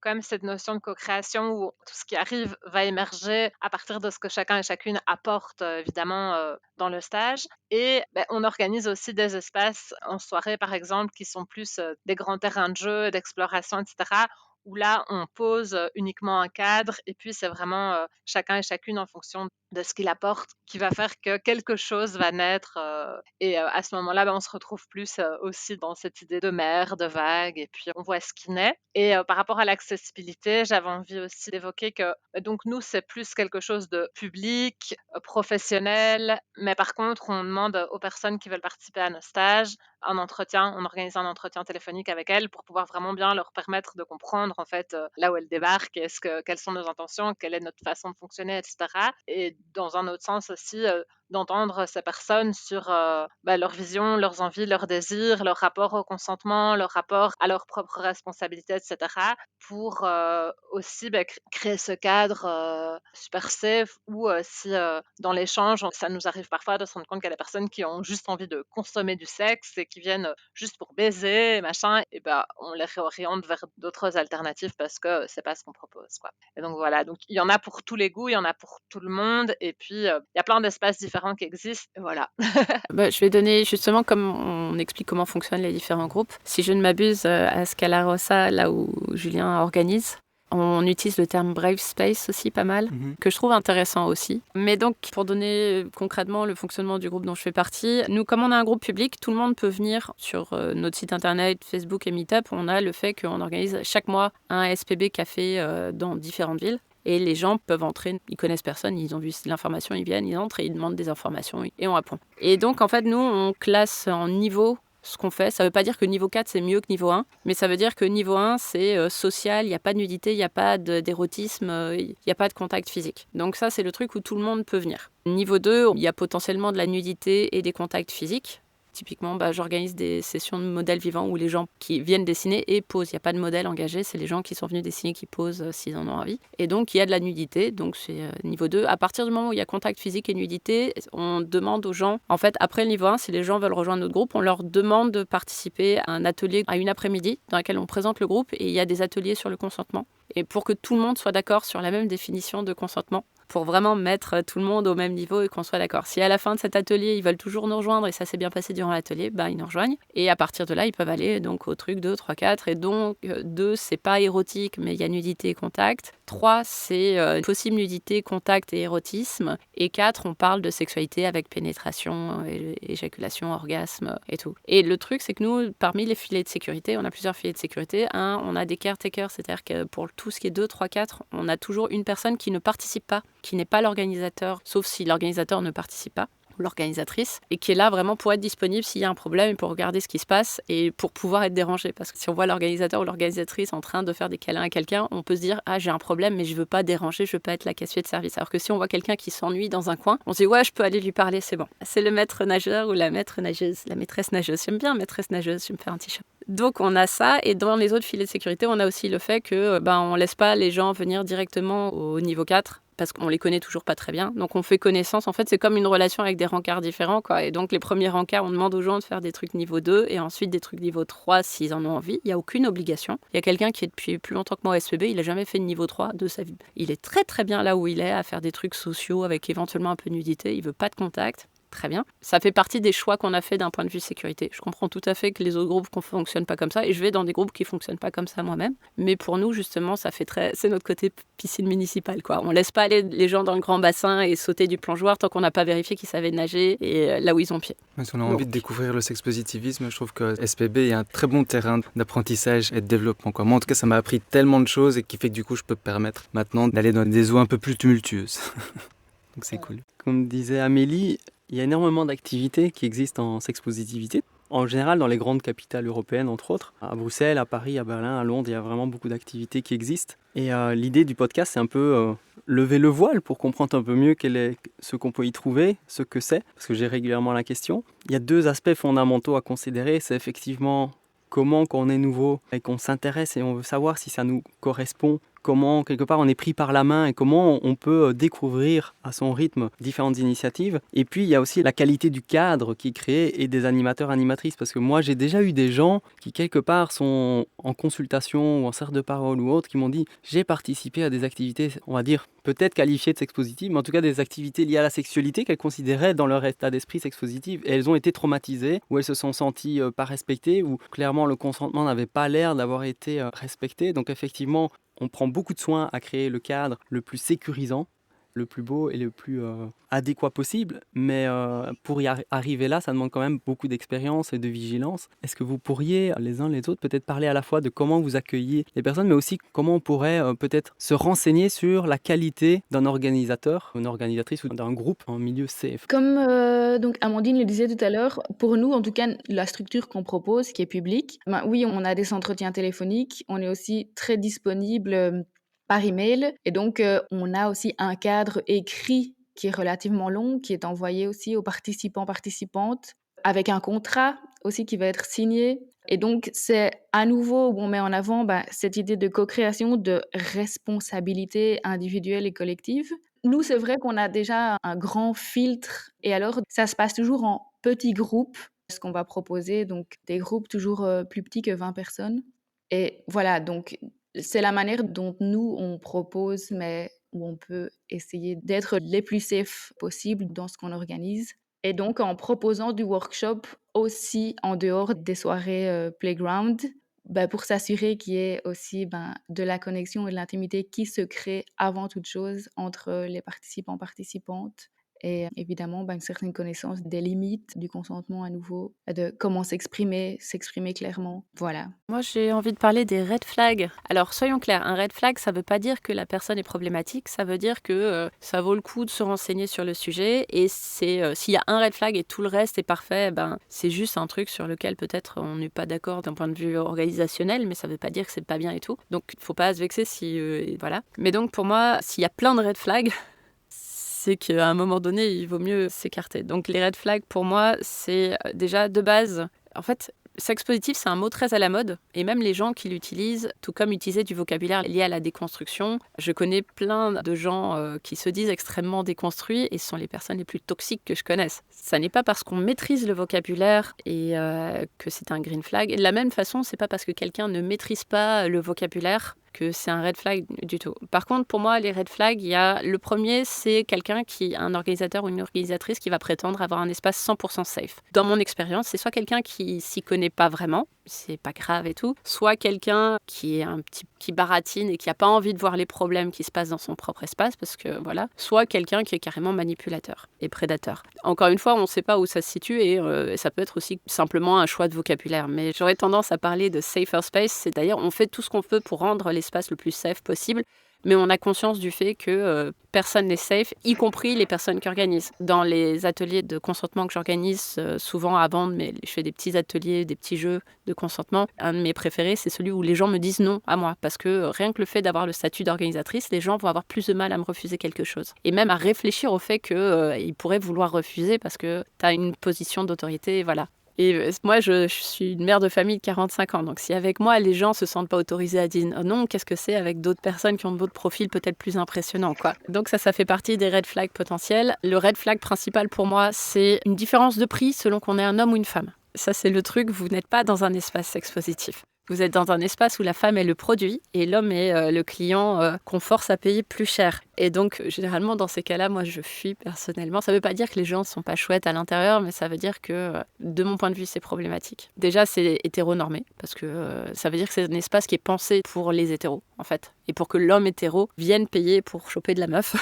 quand même cette notion de co-création où tout ce qui arrive va émerger à partir de ce que chacun et chacune apporte, évidemment, dans le stage. Et on organise aussi des espaces en soirée, par exemple, qui sont plus des grands terrains de jeu, d'exploration, etc., où là, on pose uniquement un cadre et puis c'est vraiment chacun et chacune en fonction de ce qu'il apporte qui va faire que quelque chose va naître. Et à ce moment-là, on se retrouve plus aussi dans cette idée de mer, de vague, et puis on voit ce qui naît. Et par rapport à l'accessibilité, j'avais envie aussi d'évoquer que donc nous, c'est plus quelque chose de public, professionnel, mais par contre, on demande aux personnes qui veulent participer à nos stages un entretien, on organise un entretien téléphonique avec elles pour pouvoir vraiment bien leur permettre de comprendre en fait là où elles débarquent, quelles sont nos intentions, quelle est notre façon de fonctionner, etc. Et dans un autre sens aussi, d'entendre ces personnes sur leur vision, leurs envies, leurs désirs, leur rapport au consentement, leur rapport à leurs propres responsabilités, etc. pour aussi créer ce cadre super safe où si dans l'échange, ça nous arrive parfois de se rendre compte qu'il y a des personnes qui ont juste envie de consommer du sexe et qui viennent juste pour baiser, machin, et on les réoriente vers d'autres alternatives parce que c'est pas ce qu'on propose, quoi. Et donc voilà, donc il y en a pour tous les goûts, il y en a pour tout le monde, et puis il y a plein d'espaces différents qui existent, et voilà. Je vais donner justement, comme on explique comment fonctionnent les différents groupes, si je ne m'abuse, à Scala Rossa, là où Julien organise, on utilise le terme Brave Space aussi pas mal, que je trouve intéressant aussi. Mais donc, pour donner concrètement le fonctionnement du groupe dont je fais partie, nous, comme on a un groupe public, tout le monde peut venir sur notre site internet, Facebook et Meetup. On a le fait qu'on organise chaque mois un SPB café dans différentes villes. Et les gens peuvent entrer, ils connaissent personne, ils ont vu l'information, ils viennent, ils entrent et ils demandent des informations et on répond. Et donc, en fait, nous, on classe en niveau ce qu'on fait. Ça ne veut pas dire que niveau 4, c'est mieux que niveau 1, mais ça veut dire que niveau 1, c'est social, il n'y a pas de nudité, il n'y a pas d'érotisme, il n'y a pas de contact physique. Donc ça, c'est le truc où tout le monde peut venir. Niveau 2, il y a potentiellement de la nudité et des contacts physiques. Typiquement, j'organise des sessions de modèles vivants où les gens qui viennent dessiner et posent. Il n'y a pas de modèle engagé, c'est les gens qui sont venus dessiner qui posent s'ils en ont envie. Et donc, il y a de la nudité, donc c'est niveau 2. À partir du moment où il y a contact physique et nudité, on demande aux gens, en fait, après le niveau 1, si les gens veulent rejoindre notre groupe, on leur demande de participer à un atelier à une après-midi dans lequel on présente le groupe et il y a des ateliers sur le consentement. Et pour que tout le monde soit d'accord sur la même définition de consentement, pour vraiment mettre tout le monde au même niveau et qu'on soit d'accord. Si à la fin de cet atelier, ils veulent toujours nous rejoindre et ça s'est bien passé durant l'atelier, ils nous rejoignent. Et à partir de là, ils peuvent aller donc au truc 2, 3, 4. Et donc 2, c'est pas érotique, mais il y a nudité et contact. 3, c'est possible nudité, contact et érotisme. Et 4, on parle de sexualité avec pénétration, éjaculation, orgasme et tout. Et le truc, c'est que nous, parmi les filets de sécurité, on a plusieurs filets de sécurité. On a des caretakers, c'est-à-dire que pour tout ce qui est 2, 3, 4, on a toujours une personne qui ne participe pas, qui n'est pas l'organisateur, sauf si l'organisateur ne participe pas, ou l'organisatrice, et qui est là vraiment pour être disponible s'il y a un problème et pour regarder ce qui se passe et pour pouvoir être dérangé. Parce que si on voit l'organisateur ou l'organisatrice en train de faire des câlins à quelqu'un, on peut se dire « Ah, j'ai un problème, mais je veux pas déranger, je veux pas être la casse-pied de service. » Alors que si on voit quelqu'un qui s'ennuie dans un coin, on se dit « Ouais, je peux aller lui parler, c'est bon. » C'est le maître nageur ou la maître nageuse, la maîtresse nageuse. J'aime bien maîtresse nageuse, je vais me faire un t-shirt. Donc on a ça, et dans les autres filets de sécurité, on a aussi le fait que on laisse pas les gens venir directement au niveau 4, parce qu'on les connaît toujours pas très bien. Donc on fait connaissance. En fait, c'est comme une relation avec des rencarts différents, quoi. Et donc les premiers rencarts, on demande aux gens de faire des trucs niveau 2 et ensuite des trucs niveau 3 s'ils en ont envie. Il n'y a aucune obligation. Il y a quelqu'un qui est depuis plus longtemps que moi au SPB, il n'a jamais fait de niveau 3 de sa vie. Il est très très bien là où il est, à faire des trucs sociaux avec éventuellement un peu de nudité. Il veut pas de contact. Très bien. Ça fait partie des choix qu'on a fait d'un point de vue sécurité. Je comprends tout à fait que les autres groupes ne fonctionnent pas comme ça et je vais dans des groupes qui ne fonctionnent pas comme ça moi-même. Mais pour nous, justement, c'est notre côté piscine municipale, quoi. On ne laisse pas aller les gens dans le grand bassin et sauter du plongeoir tant qu'on n'a pas vérifié qu'ils savaient nager et là où ils ont pied. Si on a envie de découvrir le sexpositivisme, je trouve que SPB est un très bon terrain d'apprentissage et de développement, quoi. Moi, en tout cas, ça m'a appris tellement de choses et qui fait que du coup, je peux me permettre maintenant d'aller dans des eaux un peu plus tumultueuses. Donc c'est cool. Comme disait Amélie, il y a énormément d'activités qui existent en sexpositivité. En général, dans les grandes capitales européennes, entre autres, à Bruxelles, à Paris, à Berlin, à Londres, il y a vraiment beaucoup d'activités qui existent. Et l'idée du podcast, c'est un peu lever le voile pour comprendre un peu mieux quel est ce qu'on peut y trouver, ce que c'est, parce que j'ai régulièrement la question. Il y a 2 aspects fondamentaux à considérer. C'est effectivement comment, quand on est nouveau et qu'on s'intéresse et on veut savoir si ça nous correspond, comment quelque part on est pris par la main et comment on peut découvrir à son rythme différentes initiatives. Et puis il y a aussi la qualité du cadre qui est créé et des animateurs, animatrices, parce que moi j'ai déjà eu des gens qui quelque part sont en consultation ou en cercle de parole ou autre qui m'ont dit j'ai participé à des activités, on va dire peut-être qualifiées de sexpositives, mais en tout cas des activités liées à la sexualité qu'elles considéraient dans leur état d'esprit sexpositif et elles ont été traumatisées ou elles se sont senties pas respectées ou clairement le consentement n'avait pas l'air d'avoir été respecté. Donc effectivement, on prend beaucoup de soin à créer le cadre le plus sécurisant, le plus beau et le plus adéquat possible. Mais pour y arriver là, ça demande quand même beaucoup d'expérience et de vigilance. Est-ce que vous pourriez, les uns les autres, peut-être parler à la fois de comment vous accueillez les personnes, mais aussi comment on pourrait peut-être se renseigner sur la qualité d'un organisateur, une organisatrice ou d'un groupe en milieu safe? Comme donc Amandine le disait tout à l'heure, pour nous, en tout cas, la structure qu'on propose, qui est publique, oui, on a des entretiens téléphoniques, on est aussi très disponible par email, et donc on a aussi un cadre écrit qui est relativement long, qui est envoyé aussi aux participants, participantes, avec un contrat aussi qui va être signé. Et donc, c'est à nouveau où on met en avant cette idée de co-création, de responsabilité individuelle et collective. Nous, c'est vrai qu'on a déjà un grand filtre et alors ça se passe toujours en petits groupes, ce qu'on va proposer, donc des groupes toujours plus petits que 20 personnes. Et voilà, donc c'est la manière dont nous, on propose, mais où on peut essayer d'être les plus safe possible dans ce qu'on organise. Et donc, en proposant du workshop aussi en dehors des soirées playground, pour s'assurer qu'il y ait aussi de la connexion et de l'intimité qui se crée avant toute chose entre les participants, participantes. Et évidemment, une certaine connaissance des limites du consentement à nouveau, de comment s'exprimer clairement. Voilà. Moi, j'ai envie de parler des red flags. Alors, soyons clairs, un red flag, ça ne veut pas dire que la personne est problématique, ça veut dire que ça vaut le coup de se renseigner sur le sujet. Et c'est s'il y a un red flag et tout le reste est parfait, c'est juste un truc sur lequel peut-être on n'est pas d'accord d'un point de vue organisationnel, mais ça ne veut pas dire que c'est pas bien et tout. Donc, il ne faut pas se vexer si... voilà. Mais donc, pour moi, s'il y a plein de red flags... c'est qu'à un moment donné, il vaut mieux s'écarter. Donc les red flags, pour moi, c'est déjà de base... En fait, sexpositif, c'est un mot très à la mode. Et même les gens qui l'utilisent, tout comme utiliser du vocabulaire lié à la déconstruction. Je connais plein de gens qui se disent extrêmement déconstruits et ce sont les personnes les plus toxiques que je connaisse. Ça n'est pas parce qu'on maîtrise le vocabulaire et que c'est un green flag. Et de la même façon, c'est pas parce que quelqu'un ne maîtrise pas le vocabulaire que c'est un red flag du tout. Par contre, pour moi, les red flags, il y a le premier, c'est quelqu'un un organisateur ou une organisatrice qui va prétendre avoir un espace 100% safe. Dans mon expérience, c'est soit quelqu'un qui s'y connaît pas vraiment, c'est pas grave et tout, soit quelqu'un qui est qui baratine et qui a pas envie de voir les problèmes qui se passent dans son propre espace parce que voilà, soit quelqu'un qui est carrément manipulateur et prédateur. Encore une fois, on sait pas où ça se situe et ça peut être aussi simplement un choix de vocabulaire, mais j'aurais tendance à parler de safer space, c'est-à-dire on fait tout ce qu'on peut pour rendre l'espace le plus safe possible, mais on a conscience du fait que personne n'est safe, y compris les personnes qui organisent. Dans les ateliers de consentement que j'organise souvent avant, mais je fais des petits ateliers, des petits jeux de consentement. Un de mes préférés, c'est celui où les gens me disent non à moi, parce que rien que le fait d'avoir le statut d'organisatrice, les gens vont avoir plus de mal à me refuser quelque chose. Et même à réfléchir au fait qu'ils pourraient vouloir refuser parce que tu as une position d'autorité, voilà. Et moi, je suis une mère de famille de 45 ans. Donc, si avec moi, les gens se sentent pas autorisés à dire non, qu'est-ce que c'est avec d'autres personnes qui ont d'autres profils peut-être plus impressionnants, quoi. Donc, ça fait partie des red flags potentiels. Le red flag principal pour moi, c'est une différence de prix selon qu'on est un homme ou une femme. Ça, c'est le truc, vous n'êtes pas dans un espace sex positif. Vous êtes dans un espace où la femme est le produit et l'homme est le client qu'on force à payer plus cher. Et donc, généralement, dans ces cas-là, moi, je fuis personnellement. Ça ne veut pas dire que les gens ne sont pas chouettes à l'intérieur, mais ça veut dire que, de mon point de vue, c'est problématique. Déjà, c'est hétéronormé, parce que ça veut dire que c'est un espace qui est pensé pour les hétéros, en fait. Et pour que l'homme hétéro vienne payer pour choper de la meuf.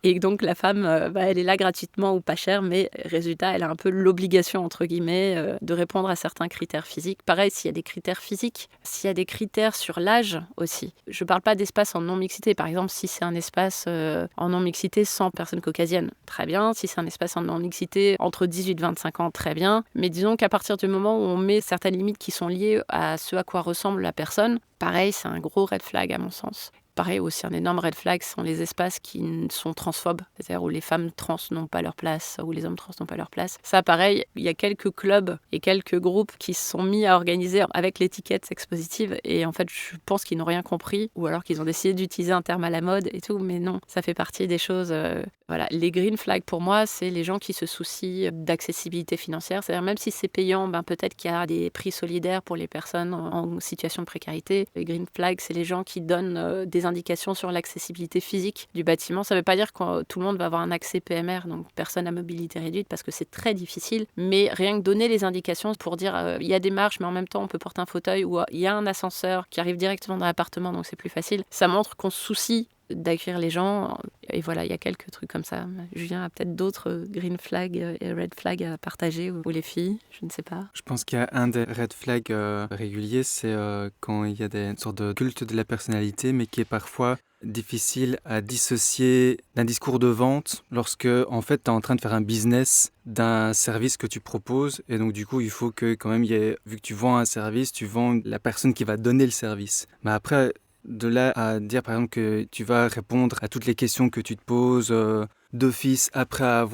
Et donc la femme, elle est là gratuitement ou pas cher, mais résultat, elle a un peu l'obligation, entre guillemets, de répondre à certains critères physiques. Pareil, s'il y a des critères physiques, s'il y a des critères sur l'âge aussi. Je ne parle pas d'espace en non-mixité. Par exemple, si c'est un espace en non-mixité sans personnes caucasiennes, très bien. Si c'est un espace en non-mixité entre 18 et 25 ans, très bien. Mais disons qu'à partir du moment où on met certaines limites qui sont liées à ce à quoi ressemble la personne, pareil, c'est un gros red flag à mon sens. Pareil, aussi un énorme red flag sont les espaces qui sont transphobes, c'est-à-dire où les femmes trans n'ont pas leur place, où les hommes trans n'ont pas leur place. Ça, pareil, il y a quelques clubs et quelques groupes qui se sont mis à organiser avec l'étiquette sex positive, et en fait, je pense qu'ils n'ont rien compris, ou alors qu'ils ont décidé d'utiliser un terme à la mode et tout, mais non, ça fait partie des choses... Voilà, les green flags pour moi, c'est les gens qui se soucient d'accessibilité financière. C'est-à-dire même si c'est payant, peut-être qu'il y a des prix solidaires pour les personnes en situation de précarité. Les green flags, c'est les gens qui donnent des indications sur l'accessibilité physique du bâtiment. Ça ne veut pas dire que tout le monde va avoir un accès PMR, donc personne à mobilité réduite, parce que c'est très difficile. Mais rien que donner les indications pour dire il y a des marches, mais en même temps on peut porter un fauteuil, ou il y a un ascenseur qui arrive directement dans l'appartement, donc c'est plus facile. Ça montre qu'on se soucie d'accueillir les gens. Et voilà, il y a quelques trucs comme ça. Julien a peut-être d'autres green flags et red flags à partager, ou les filles, je ne sais pas. Je pense qu'il y a un des red flags réguliers, c'est quand il y a une sorte de culte de la personnalité, mais qui est parfois difficile à dissocier d'un discours de vente lorsque, en fait, tu es en train de faire un business d'un service que tu proposes. Et donc, du coup, il faut que, quand même, vu que tu vends un service, tu vends la personne qui va donner le service. Mais après, de là à dire, par exemple, que tu vas répondre à toutes les questions que tu te poses d'office après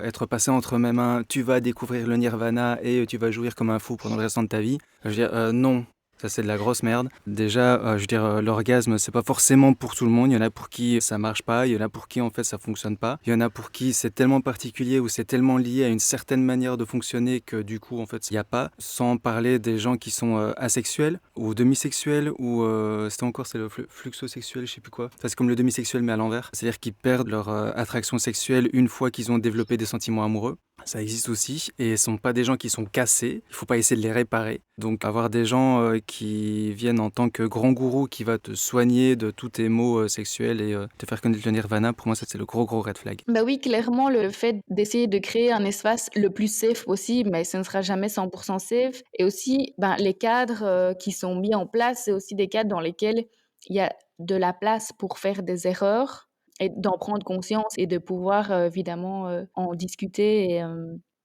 être passé entre mes mains, tu vas découvrir le nirvana et tu vas jouir comme un fou pendant le restant de ta vie. Je veux dire, non. Ça, c'est de la grosse merde. Déjà, je veux dire, l'orgasme, c'est pas forcément pour tout le monde. Il y en a pour qui ça marche pas. Il y en a pour qui, en fait, ça fonctionne pas. Il y en a pour qui c'est tellement particulier ou c'est tellement lié à une certaine manière de fonctionner que, du coup, en fait, il n'y a pas. Sans parler des gens qui sont asexuels ou demisexuels ou, c'est le fluxosexuel, je sais plus quoi. Ça, c'est comme le demisexuel, mais à l'envers. C'est-à-dire qu'ils perdent leur attraction sexuelle une fois qu'ils ont développé des sentiments amoureux. Ça existe aussi, et ce ne sont pas des gens qui sont cassés, il ne faut pas essayer de les réparer. Donc avoir des gens qui viennent en tant que grand gourou qui va te soigner de tous tes maux sexuels et te faire connaître le nirvana, pour moi ça c'est le gros red flag. Bah oui, clairement, le fait d'essayer de créer un espace le plus safe possible, mais ce ne sera jamais 100% safe. Et aussi, les cadres qui sont mis en place, c'est aussi des cadres dans lesquels il y a de la place pour faire des erreurs et d'en prendre conscience et de pouvoir évidemment en discuter. Et,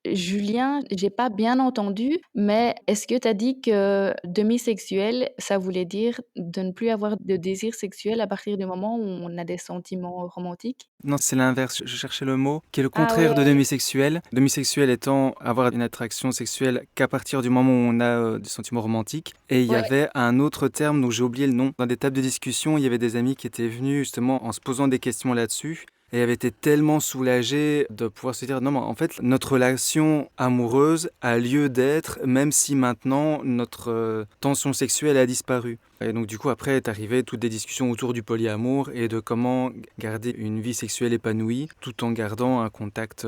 Julien, j'ai pas bien entendu, mais est-ce que tu as dit que demisexuel, ça voulait dire de ne plus avoir de désir sexuel à partir du moment où on a des sentiments romantiques? Non, c'est l'inverse, je cherchais le mot, qui est le Ah contraire de ouais. demisexuel. Demisexuel étant avoir une attraction sexuelle qu'à partir du moment où on a des sentiments romantiques. Et il y Ouais. avait un autre terme dont j'ai oublié le nom. Dans des tables de discussion, il y avait des amis qui étaient venus justement en se posant des questions là-dessus. Et avaient été tellement soulagés de pouvoir se dire non, mais en fait, notre relation amoureuse a lieu d'être, même si maintenant notre tension sexuelle a disparu. Et donc du coup après est arrivé toutes des discussions autour du polyamour et de comment garder une vie sexuelle épanouie tout en gardant un contact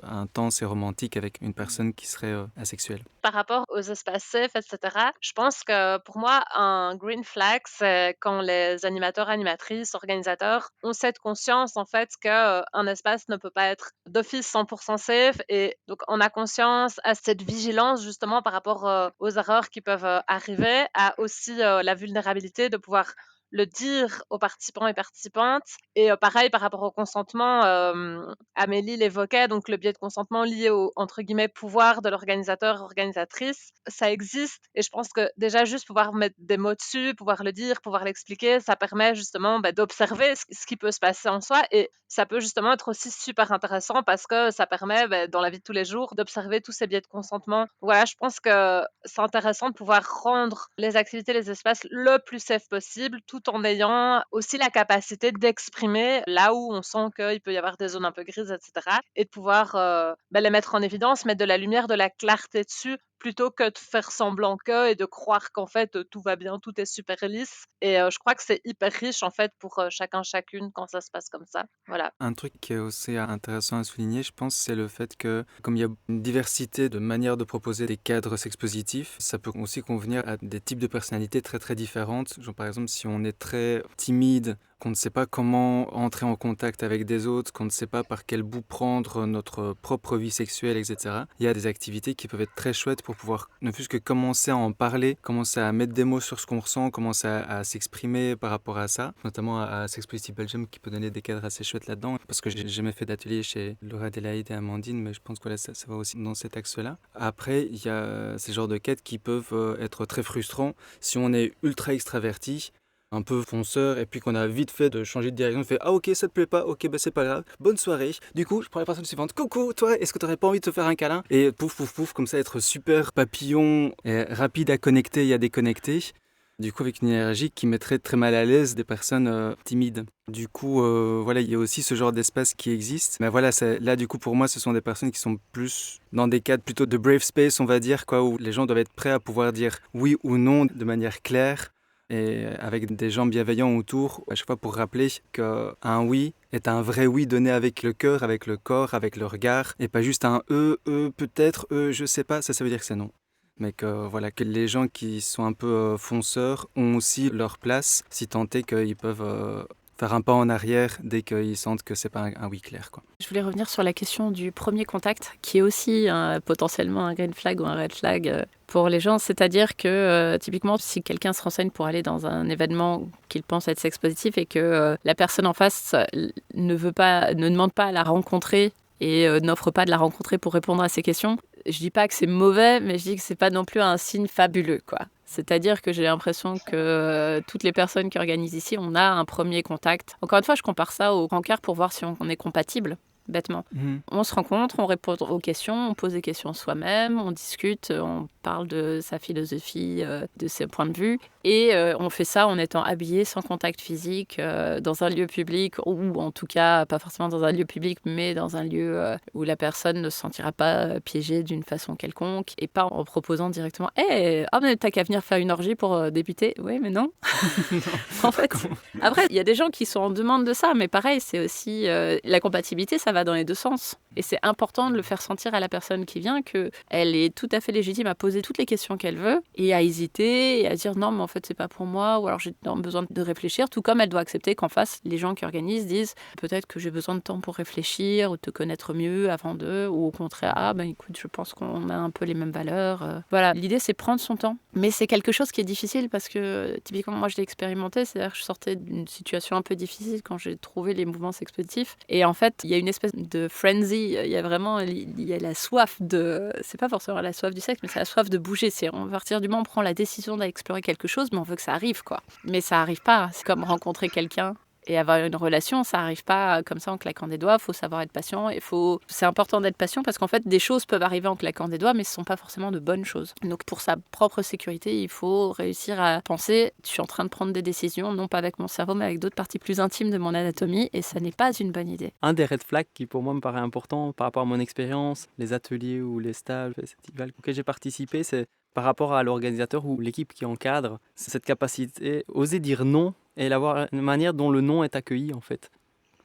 intense et romantique avec une personne qui serait asexuelle. Par rapport aux espaces safe, etc., je pense que pour moi, un green flag, c'est quand les animateurs, animatrices, organisateurs ont cette conscience en fait qu'un espace ne peut pas être d'office 100% safe, et donc on a conscience à cette vigilance justement par rapport aux erreurs qui peuvent arriver, à aussi la vulnérabilité de pouvoir le dire aux participants et participantes. Et pareil, par rapport au consentement, Amélie l'évoquait, donc le biais de consentement lié au, entre guillemets, pouvoir de l'organisateur, organisatrice, ça existe. Et je pense que déjà, juste pouvoir mettre des mots dessus, pouvoir le dire, pouvoir l'expliquer, ça permet justement d'observer ce qui peut se passer en soi. Et ça peut justement être aussi super intéressant parce que ça permet, dans la vie de tous les jours, d'observer tous ces biais de consentement. Voilà, je pense que c'est intéressant de pouvoir rendre les activités, les espaces le plus safe possible, tout en ayant aussi la capacité d'exprimer là où on sent qu'il peut y avoir des zones un peu grises, etc. Et de pouvoir les mettre en évidence, mettre de la lumière, de la clarté dessus, plutôt que de faire semblant que et de croire qu'en fait tout va bien, tout est super lisse. Et je crois que c'est hyper riche en fait pour chacun, chacune quand ça se passe comme ça. Voilà. Un truc qui est aussi intéressant à souligner, je pense, c'est le fait que, comme il y a une diversité de manières de proposer des cadres sexpositifs, ça peut aussi convenir à des types de personnalités très très différentes. Genre, par exemple, si on est très timide, qu'on ne sait pas comment entrer en contact avec des autres, qu'on ne sait pas par quel bout prendre notre propre vie sexuelle, etc. Il y a des activités qui peuvent être très chouettes pour pouvoir ne fût-ce que commencer à en parler, commencer à mettre des mots sur ce qu'on ressent, commencer à s'exprimer par rapport à ça, notamment à Sex Positive Belgium qui peut donner des cadres assez chouettes là-dedans, parce que j'ai jamais fait d'atelier chez Laura Adélaïde et Amandine, mais je pense que voilà, ça va aussi dans cet axe-là. Après, il y a ces genres de quêtes qui peuvent être très frustrants si on est ultra extraverti, un peu fonceur, et puis qu'on a vite fait de changer de direction, on fait « Ah ok, ça te plaît pas, ok, c'est pas grave, bonne soirée. » Du coup, je prends la personne suivante « Coucou, toi, est-ce que t'aurais pas envie de te faire un câlin ?» Et pouf, pouf, pouf, comme ça, être super papillon, et rapide à connecter et à déconnecter. Du coup, avec une énergie qui mettrait très mal à l'aise des personnes timides. Du coup, voilà, il y a aussi ce genre d'espace qui existe. Mais voilà, là, du coup, pour moi, ce sont des personnes qui sont plus dans des cadres plutôt de brave space, on va dire, quoi, où les gens doivent être prêts à pouvoir dire oui ou non de manière claire, et avec des gens bienveillants autour, à chaque fois pour rappeler qu'un oui est un vrai oui donné avec le cœur, avec le corps, avec le regard, et pas juste un peut-être, je sais pas, ça veut dire que c'est non. Mais que, voilà, que les gens qui sont un peu fonceurs ont aussi leur place, si tant est qu'ils peuvent faire un pas en arrière dès qu'ils sentent que c'est pas un oui clair, quoi. Je voulais revenir sur la question du premier contact, qui est aussi potentiellement un green flag ou un red flag pour les gens. C'est-à-dire que typiquement, si quelqu'un se renseigne pour aller dans un événement qu'il pense être sex positif et que la personne en face ne demande pas à la rencontrer et n'offre pas de la rencontrer pour répondre à ses questions, je dis pas que c'est mauvais, mais je dis que c'est pas non plus un signe fabuleux, quoi. C'est-à-dire que j'ai l'impression que toutes les personnes qui organisent ici, on a un premier contact. Encore une fois, je compare ça au rencard pour voir si on est compatible, bêtement. On se rencontre, on répond aux questions, on pose des questions soi-même, on discute, on parle de sa philosophie, de ses points de vue. Et on fait ça en étant habillé, sans contact physique, dans un lieu public, ou en tout cas, pas forcément dans un lieu public, mais dans un lieu où la personne ne se sentira pas piégée d'une façon quelconque, et pas en proposant directement « Hey, mais t'as qu'à venir faire une orgie pour débuter ?» Oui, mais non. En fait, après, il y a des gens qui sont en demande de ça, mais pareil, c'est aussi la compatibilité, ça va dans les deux sens. Et c'est important de le faire sentir à la personne qui vient qu'elle est tout à fait légitime à poser toutes les questions qu'elle veut et à hésiter et à dire non, mais en fait, c'est pas pour moi, ou alors j'ai besoin de réfléchir, tout comme elle doit accepter qu'en face, les gens qui organisent disent peut-être que j'ai besoin de temps pour réfléchir ou te connaître mieux avant d'eux, ou au contraire, écoute, je pense qu'on a un peu les mêmes valeurs. Voilà, l'idée, c'est prendre son temps. Mais c'est quelque chose qui est difficile parce que, typiquement, moi, je l'ai expérimenté, c'est-à-dire que je sortais d'une situation un peu difficile quand j'ai trouvé les mouvements sexpositifs. Et en fait, il y a une espèce de frenzy, il y a vraiment la soif c'est pas forcément la soif du sexe, mais c'est la soif de bouger. C'est à partir du moment où on prend la décision d'aller explorer quelque chose, mais on veut que ça arrive, quoi. Mais ça arrive pas. C'est comme rencontrer quelqu'un et avoir une relation, ça arrive pas comme ça en claquant des doigts. Il faut savoir être patient. C'est important d'être patient parce qu'en fait, des choses peuvent arriver en claquant des doigts, mais ce sont pas forcément de bonnes choses. Donc, pour sa propre sécurité, il faut réussir à penser, je suis en train de prendre des décisions, non pas avec mon cerveau, mais avec d'autres parties plus intimes de mon anatomie, et ça n'est pas une bonne idée. Un des red flags qui pour moi me paraît important par rapport à mon expérience, les ateliers ou les stages, festivals auxquels j'ai participé, c'est par rapport à l'organisateur ou l'équipe qui encadre, c'est cette capacité, oser dire non et avoir une manière dont le non est accueilli en fait.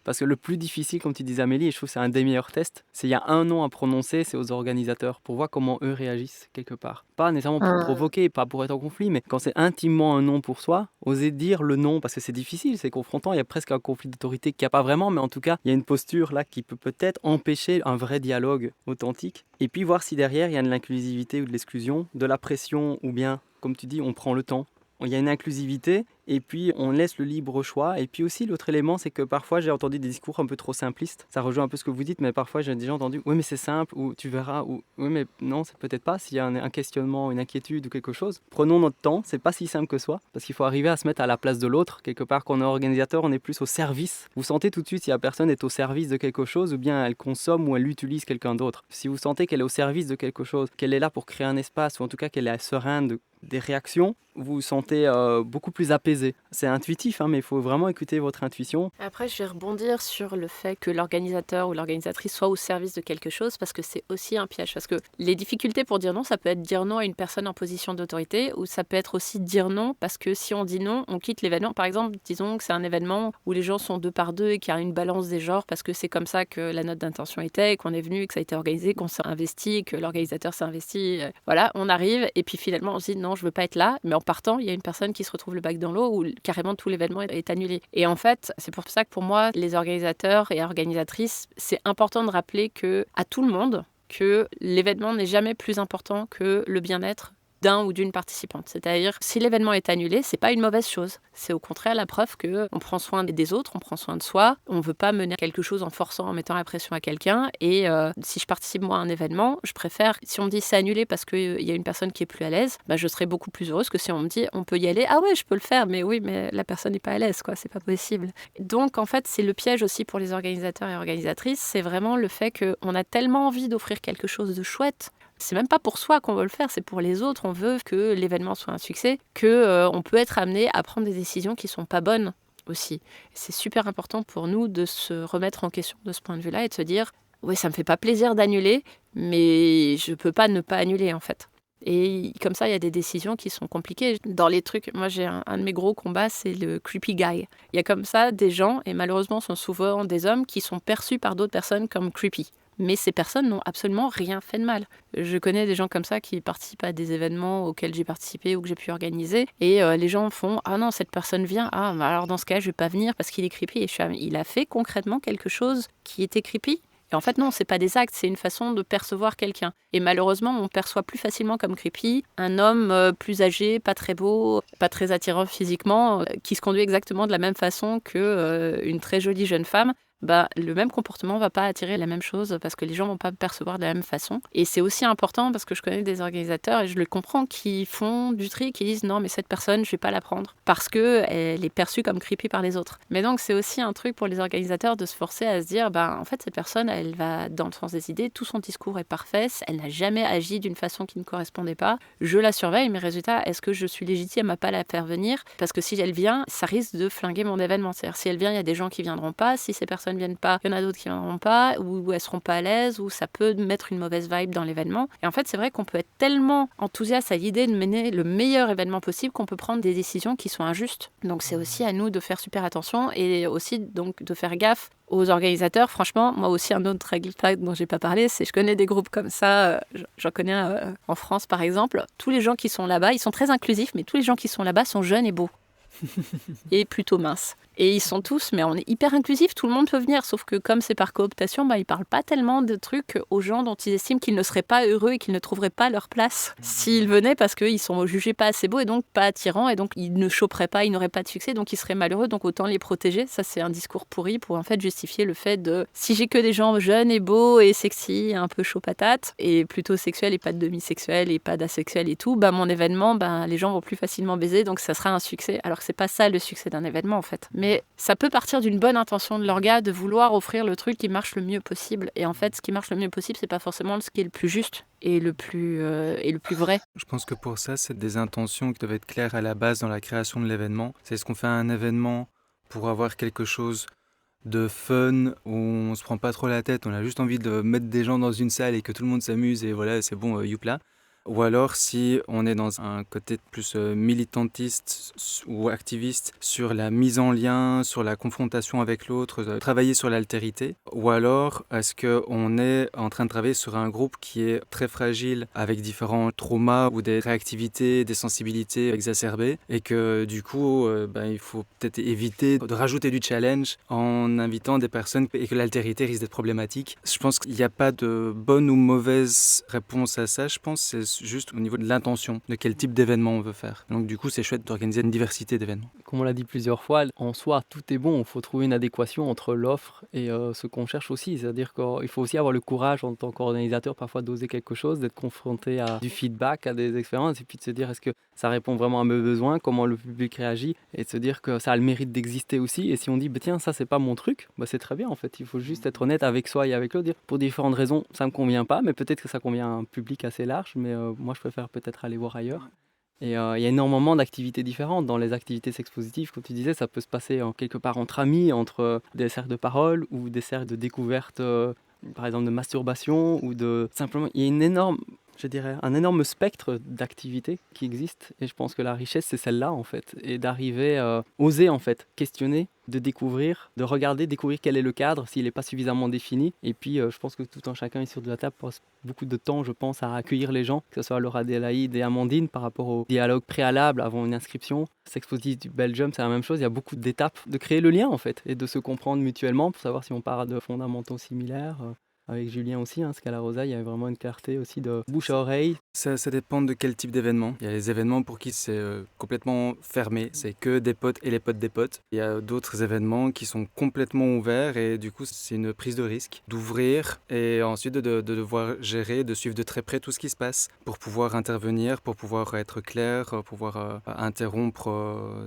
Parce que le plus difficile, comme tu disais Amélie, et je trouve que c'est un des meilleurs tests, c'est il y a un non à prononcer, c'est aux organisateurs, pour voir comment eux réagissent quelque part. Pas nécessairement pour provoquer, pas pour être en conflit, mais quand c'est intimement un non pour soi, oser dire le non, parce que c'est difficile, c'est confrontant, il y a presque un conflit d'autorité qu'il n'y a pas vraiment, mais en tout cas, il y a une posture là qui peut peut-être empêcher un vrai dialogue authentique. Et puis voir si derrière, il y a de l'inclusivité ou de l'exclusion, de la pression, ou bien, comme tu dis, on prend le temps. il y a une inclusivité et puis on laisse le libre choix. Et puis aussi l'autre élément, c'est que parfois j'ai entendu des discours un peu trop simplistes. Ça rejoint un peu ce que vous dites, mais parfois j'ai déjà entendu « oui mais c'est simple » ou « tu verras » ou « oui mais non, c'est peut-être pas s'il y a un questionnement, une inquiétude ou quelque chose. Prenons notre temps, c'est pas si simple que ça, parce qu'il faut arriver à se mettre à la place de l'autre. Quelque part, quand on est organisateur, on est plus au service. Vous sentez tout de suite si la personne est au service de quelque chose ou bien elle consomme ou elle utilise quelqu'un d'autre. Si vous sentez qu'elle est au service de quelque chose, qu'elle est là pour créer un espace ou en tout cas qu'elle est sereine des réactions, vous vous sentez beaucoup plus apaisé. C'est intuitif, mais il faut vraiment écouter votre intuition. Après, je vais rebondir sur le fait que l'organisateur ou l'organisatrice soit au service de quelque chose, parce que c'est aussi un piège. Parce que les difficultés pour dire non, ça peut être dire non à une personne en position d'autorité, ou ça peut être aussi dire non, parce que si on dit non, on quitte l'événement. Par exemple, disons que c'est un événement où les gens sont 2 par 2 et qu'il y a une balance des genres, parce que c'est comme ça que la note d'intention était, et qu'on est venu, et que ça a été organisé, qu'on s'est investi, que l'organisateur s'est investi. Voilà, on arrive, et puis finalement, on se dit non, je veux pas être là, mais en partant, il y a une personne qui se retrouve le bec dans l'eau où carrément tout l'événement est annulé. Et en fait, c'est pour ça que pour moi, les organisateurs et organisatrices, c'est important de rappeler à tout le monde que l'événement n'est jamais plus important que le bien-être d'un ou d'une participante. C'est-à-dire, si l'événement est annulé, c'est pas une mauvaise chose. C'est au contraire la preuve qu'on prend soin des autres, on prend soin de soi, on veut pas mener quelque chose en forçant, en mettant la pression à quelqu'un. Et si je participe moi à un événement, je préfère, si on me dit c'est annulé parce qu'il y a une personne qui est plus à l'aise, je serai beaucoup plus heureuse que si on me dit on peut y aller. Ah ouais, je peux le faire, mais oui, mais la personne n'est pas à l'aise, quoi, c'est pas possible. Donc en fait, c'est le piège aussi pour les organisateurs et organisatrices, c'est vraiment le fait qu'on a tellement envie d'offrir quelque chose de chouette. C'est même pas pour soi qu'on veut le faire, c'est pour les autres. On veut que l'événement soit un succès, qu'on peut être amené à prendre des décisions qui sont pas bonnes aussi. C'est super important pour nous de se remettre en question de ce point de vue-là et de se dire « ouais, ça me fait pas plaisir d'annuler, mais je peux pas ne pas annuler en fait ». Et comme ça, il y a des décisions qui sont compliquées. Dans les trucs, moi j'ai un de mes gros combats, c'est le creepy guy. Il y a comme ça des gens, et malheureusement ce sont souvent des hommes, qui sont perçus par d'autres personnes comme creepy. Mais ces personnes n'ont absolument rien fait de mal. Je connais des gens comme ça qui participent à des événements auxquels j'ai participé ou que j'ai pu organiser. Et les gens font « ah non, cette personne vient. Ah, alors dans ce cas, je vais pas venir parce qu'il est creepy. » Et il a fait concrètement quelque chose qui était creepy. Et en fait, non, c'est pas des actes, c'est une façon de percevoir quelqu'un. Et malheureusement, on perçoit plus facilement comme creepy un homme plus âgé, pas très beau, pas très attirant physiquement, qui se conduit exactement de la même façon qu'une très jolie jeune femme. Le même comportement va pas attirer la même chose parce que les gens vont pas percevoir de la même façon. Et c'est aussi important parce que je connais des organisateurs et je le comprends qui font du tri, qui disent non mais cette personne je vais pas la prendre parce que elle est perçue comme creepy par les autres. Mais donc c'est aussi un truc pour les organisateurs de se forcer à se dire en fait cette personne elle va dans le sens des idées, tout son discours est parfait, elle n'a jamais agi d'une façon qui ne correspondait pas. Je la surveille, mais résultat est-ce que je suis légitime à pas la faire venir parce que si elle vient, ça risque de flinguer mon événement. C'est-à-dire si elle vient, il y a des gens qui viendront pas, si ces personnes viennent pas, il y en a d'autres qui viendront pas, ou elles seront pas à l'aise, ou ça peut mettre une mauvaise vibe dans l'événement. Et en fait, c'est vrai qu'on peut être tellement enthousiaste à l'idée de mener le meilleur événement possible qu'on peut prendre des décisions qui sont injustes. Donc c'est aussi à nous de faire super attention et aussi donc de faire gaffe aux organisateurs. Franchement, moi aussi, un autre règle dont j'ai pas parlé, c'est je connais des groupes comme ça, j'en connais un en France par exemple. Tous les gens qui sont là-bas, ils sont très inclusifs, mais tous les gens qui sont là-bas sont jeunes et beaux. Et plutôt minces. Et ils sont tous, mais on est hyper inclusif, tout le monde peut venir, sauf que comme c'est par cooptation, ils parlent pas tellement de trucs aux gens dont ils estiment qu'ils ne seraient pas heureux et qu'ils ne trouveraient pas leur place s'ils venaient parce qu'ils sont jugés pas assez beaux et donc pas attirants et donc ils ne choperaient pas, ils n'auraient pas de succès, donc ils seraient malheureux, donc autant les protéger. Ça c'est un discours pourri pour en fait justifier le fait de si j'ai que des gens jeunes et beaux et sexy, un peu chaud patate et plutôt sexuels et pas de demi-sexuels et pas d'asexuels et tout, mon événement, les gens vont plus facilement baiser, donc ça sera un succès. Alors que c'est pas ça le succès d'un événement en fait. Mais ça peut partir d'une bonne intention de l'orga de vouloir offrir le truc qui marche le mieux possible. Et en fait, ce qui marche le mieux possible, c'est pas forcément ce qui est le plus juste et le plus vrai. Je pense que pour ça, c'est des intentions qui doivent être claires à la base dans la création de l'événement. C'est est-ce qu'on fait un événement pour avoir quelque chose de fun, où on se prend pas trop la tête, on a juste envie de mettre des gens dans une salle et que tout le monde s'amuse et voilà, c'est bon, youpla. Ou alors si on est dans un côté plus militantiste ou activiste sur la mise en lien, sur la confrontation avec l'autre, travailler sur l'altérité. Ou alors est-ce qu'on est en train de travailler sur un groupe qui est très fragile avec différents traumas ou des réactivités, des sensibilités exacerbées et que du coup il faut peut-être éviter de rajouter du challenge en invitant des personnes et que l'altérité risque d'être problématique. Je pense qu'il n'y a pas de bonne ou mauvaise réponse à ça, je pense. C'est juste au niveau de l'intention, de quel type d'événement on veut faire. Donc du coup, c'est chouette d'organiser une diversité d'événements. Comme on l'a dit plusieurs fois, en soi, tout est bon. Il faut trouver une adéquation entre l'offre et ce qu'on cherche aussi. C'est-à-dire qu'il faut aussi avoir le courage en tant qu'organisateur parfois d'oser quelque chose, d'être confronté à du feedback, à des expériences, et puis de se dire est-ce que ça répond vraiment à mes besoins, comment le public réagit, et de se dire que ça a le mérite d'exister aussi. Et si on dit bah, tiens, ça c'est pas mon truc, bah, c'est très bien en fait. Il faut juste être honnête avec soi et avec l'autre, dire pour différentes raisons, ça me convient pas, mais peut-être que ça convient à un public assez large, mais moi je préfère peut-être aller voir ailleurs. Et il y a énormément d'activités différentes. Dans les activités sexpositives, comme tu disais, ça peut se passer quelque part entre amis, entre des cercles de parole ou des cercles de découverte, par exemple de masturbation ou de... Simplement, il y a une énorme, je dirais, un énorme spectre d'activités qui existent. Et je pense que la richesse, c'est celle-là, en fait. Et d'arriver à oser, en fait, questionner, de découvrir, de regarder, découvrir quel est le cadre, s'il n'est pas suffisamment défini. Et puis, je pense que tout un chacun ici de la table passe beaucoup de temps, je pense, à accueillir les gens, que ce soit Laura Adélaïde et Amandine, par rapport au dialogue préalable avant une inscription. Sexpositif du Belgium, c'est la même chose. Il y a beaucoup d'étapes de créer le lien, en fait, et de se comprendre mutuellement pour savoir si on part de fondamentaux similaires. Avec Julien aussi, Scala Rosa, il y avait vraiment une clarté aussi de bouche à oreille. Ça dépend de quel type d'événement. Il y a les événements pour qui c'est complètement fermé, c'est que des potes et les potes des potes. Il y a d'autres événements qui sont complètement ouverts et du coup c'est une prise de risque d'ouvrir et ensuite de devoir gérer, de suivre de très près tout ce qui se passe pour pouvoir intervenir, pour pouvoir être clair, pour pouvoir interrompre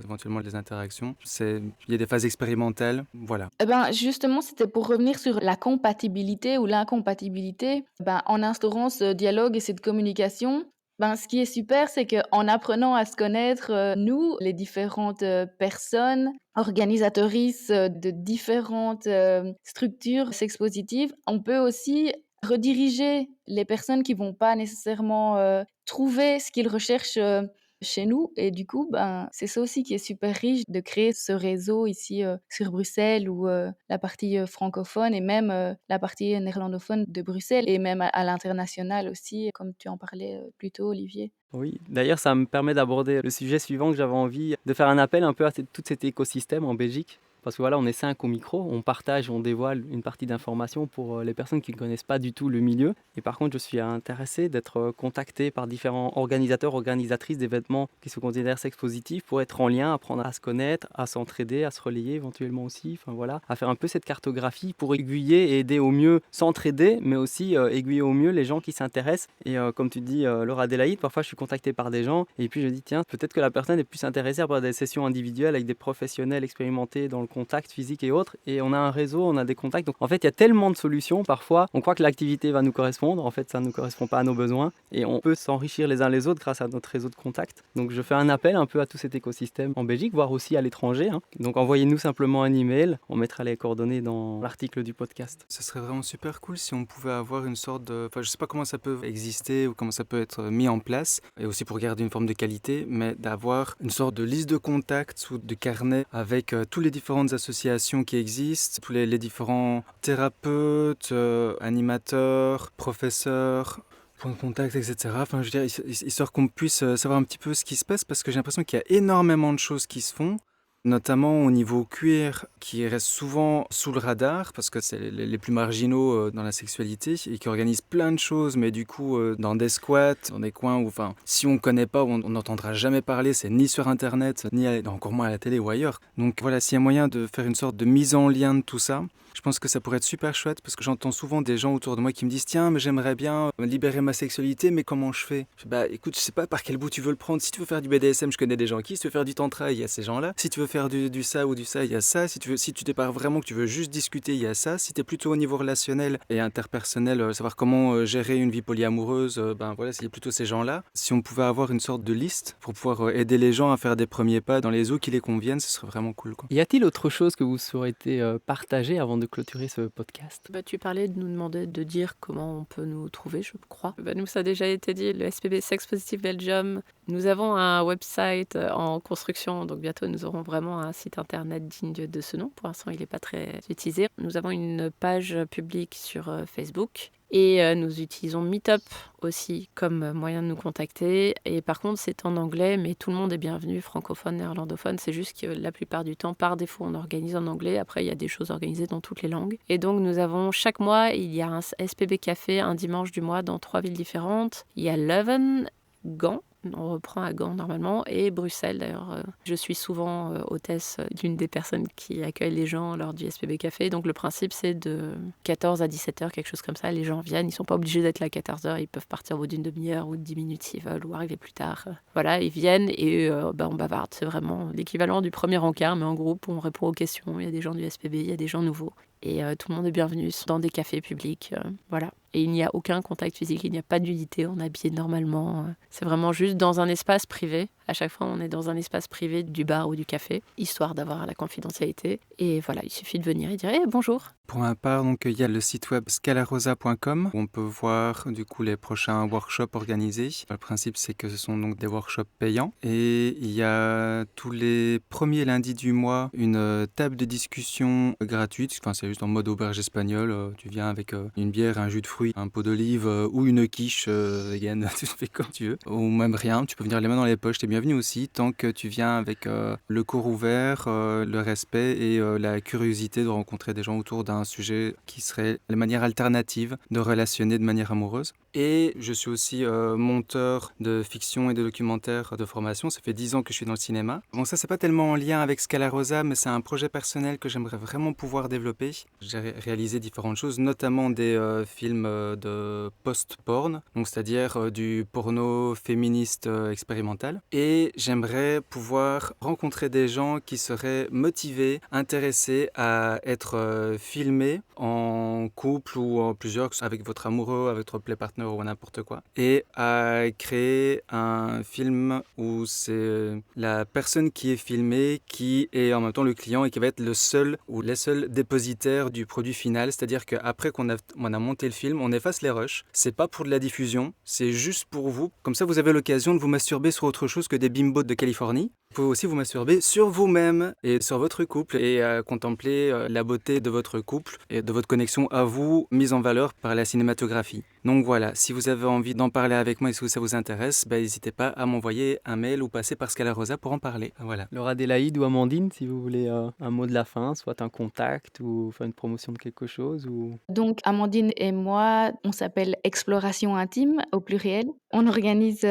éventuellement les interactions. Il y a des phases expérimentales, voilà. Eh ben, justement, c'était pour revenir sur la compatibilité ou l'incompatibilité. Ben, en instaurant ce dialogue et cette communication, ben, ce qui est super, c'est qu'en apprenant à se connaître, nous, les différentes personnes, organisatrices de différentes structures sexpositives, on peut aussi rediriger les personnes qui vont pas nécessairement trouver ce qu'ils recherchent chez nous. Et du coup, ben, c'est ça aussi qui est super riche de créer ce réseau ici sur Bruxelles ou la partie francophone et même la partie néerlandophone de Bruxelles et même à l'international aussi, comme tu en parlais plus tôt, Olivier. Oui, d'ailleurs, ça me permet d'aborder le sujet suivant que j'avais envie de faire un appel un peu à tout cet écosystème en Belgique. Parce que voilà, on est 5 au micro, on partage, on dévoile une partie d'informations pour les personnes qui ne connaissent pas du tout le milieu. Et par contre, je suis intéressé d'être contacté par différents organisateurs, organisatrices d'événements qui se considèrent sexpositifs pour être en lien, apprendre à se connaître, à s'entraider, à se relayer éventuellement aussi. Enfin voilà, à faire un peu cette cartographie pour aiguiller et aider au mieux, s'entraider, mais aussi aiguiller au mieux les gens qui s'intéressent. Et comme tu dis, Laura Adélaïde, parfois je suis contacté par des gens et puis je dis tiens, peut-être que la personne est plus intéressée par des sessions individuelles avec des professionnels expérimentés dans le contact physique et autres, et on a un réseau, on a des contacts. Donc en fait, il y a tellement de solutions. Parfois, on croit que l'activité va nous correspondre. En fait, ça ne correspond pas à nos besoins et on peut s'enrichir les uns les autres grâce à notre réseau de contacts. Donc je fais un appel un peu à tout cet écosystème en Belgique, voire aussi à l'étranger. Donc envoyez-nous simplement un email. On mettra les coordonnées dans l'article du podcast. Ce serait vraiment super cool si on pouvait avoir une sorte de... Enfin, je sais pas comment ça peut exister ou comment ça peut être mis en place, et aussi pour garder une forme de qualité, mais d'avoir une sorte de liste de contacts ou de carnet avec tous les différentes associations qui existent, tous les différents thérapeutes, animateurs, professeurs, points de contact, etc. Enfin, je veux dire, histoire qu'on puisse savoir un petit peu ce qui se passe, parce que j'ai l'impression qu'il y a énormément de choses qui se font, notamment au niveau queer, qui reste souvent sous le radar, parce que c'est les plus marginaux dans la sexualité, et qui organisent plein de choses, mais du coup, dans des squats, dans des coins où, enfin, si on ne connaît pas, on n'entendra jamais parler, c'est ni sur Internet, ni encore moins à la télé ou ailleurs. Donc voilà, s'il y a moyen de faire une sorte de mise en lien de tout ça, je pense que ça pourrait être super chouette, parce que j'entends souvent des gens autour de moi qui me disent « Tiens, mais j'aimerais bien libérer ma sexualité, mais comment je fais ?» Bah écoute, je sais pas par quel bout tu veux le prendre. Si tu veux faire du BDSM, je connais des gens qui. Si tu veux faire du tantra, il y a ces gens-là. Si tu veux faire du ça ou du ça, il y a ça. Si tu dépares vraiment, que tu veux juste discuter, il y a ça. Si tu es plutôt au niveau relationnel et interpersonnel, savoir comment gérer une vie polyamoureuse, ben voilà, c'est plutôt ces gens-là. Si on pouvait avoir une sorte de liste pour pouvoir aider les gens à faire des premiers pas dans les eaux qui les conviennent, ce serait vraiment cool, quoi. Y a-t-il autre chose que vous souhaitez partager avant de clôturer ce podcast? Tu parlais de nous demander de dire comment on peut nous trouver, je crois. Nous, ça a déjà été dit, le SPB Sex Positive Belgium. Nous avons un website en construction, donc bientôt nous aurons vraiment un site internet digne de ce nom. Pour l'instant, il n'est pas très utilisé. Nous avons une page publique sur Facebook Et nous utilisons Meetup aussi comme moyen de nous contacter. Et par contre, c'est en anglais, mais tout le monde est bienvenu, francophone, néerlandophone. C'est juste que la plupart du temps, par défaut, on organise en anglais. Après, il y a des choses organisées dans toutes les langues. Et donc, nous avons chaque mois, il y a un SPB Café un dimanche du mois dans 3 villes différentes. Il y a Leuven, Gand. On reprend à Gand normalement, et Bruxelles d'ailleurs. Je suis souvent hôtesse d'une des personnes qui accueillent les gens lors du SPB Café. Donc le principe c'est de 14 à 17 heures, quelque chose comme ça. Les gens viennent, ils sont pas obligés d'être là à 14 heures, ils peuvent partir au bout d'une demi-heure ou de 10 minutes s'ils veulent, ou arriver plus tard. Voilà, ils viennent et on bavarde. C'est vraiment l'équivalent du premier encart, mais en groupe, on répond aux questions. Il y a des gens du SPB, il y a des gens nouveaux. Et tout le monde est bienvenu dans des cafés publics. Voilà. Et il n'y a aucun contact physique, il n'y a pas de nudité, on est habillé normalement. C'est vraiment juste dans un espace privé. À chaque fois, on est dans un espace privé du bar ou du café, histoire d'avoir la confidentialité. Et voilà, il suffit de venir et dire hey, bonjour. Pour ma part, donc, il y a le site web scalarosa.com où on peut voir du coup les prochains workshops organisés. Le principe, c'est que ce sont donc des workshops payants. Et il y a tous les premiers lundis du mois une table de discussion gratuite. Enfin, c'est juste en mode auberge espagnole. Tu viens avec une bière, un jus de fruits, un pot d'olive ou une quiche vegan. Tu fais comme tu veux. Ou même rien. Tu peux venir les mains dans les poches. T'es bienvenu aussi tant que tu viens avec le cœur ouvert, le respect et la curiosité de rencontrer des gens autour d'un sujet qui serait la manière alternative de relationner de manière amoureuse. Et je suis aussi monteur de fiction et de documentaires de formation. Ça fait 10 ans que je suis dans le cinéma. Bon, ça, c'est pas tellement en lien avec Scalarosa, mais c'est un projet personnel que j'aimerais vraiment pouvoir développer. J'ai réalisé différentes choses, notamment des films de post-porn, donc c'est-à-dire du porno féministe expérimental. Et j'aimerais pouvoir rencontrer des gens qui seraient motivés, intéressés à être filmés en couple ou en plusieurs, avec votre amoureux, avec votre play partner ou n'importe quoi, et à créer un film où c'est la personne qui est filmée qui est en même temps le client et qui va être le seul ou les seuls dépositaires du produit final, c'est-à-dire qu'après qu'on a monté le film, on efface les rushs, c'est pas pour de la diffusion, c'est juste pour vous, comme ça vous avez l'occasion de vous masturber sur autre chose que des bimbos de Californie. Vous pouvez aussi vous masturber sur vous-même et sur votre couple et contempler la beauté de votre couple et de votre connexion à vous, mise en valeur par la cinématographie. Donc voilà, si vous avez envie d'en parler avec moi et si ça vous intéresse, n'hésitez pas à m'envoyer un mail ou passer par Scalarosa pour en parler. Voilà. Laura Adélaïde ou Amandine, si vous voulez un mot de la fin, soit un contact ou faire une promotion de quelque chose ou... Donc, Amandine et moi, on s'appelle Exploration Intime au pluriel. On organise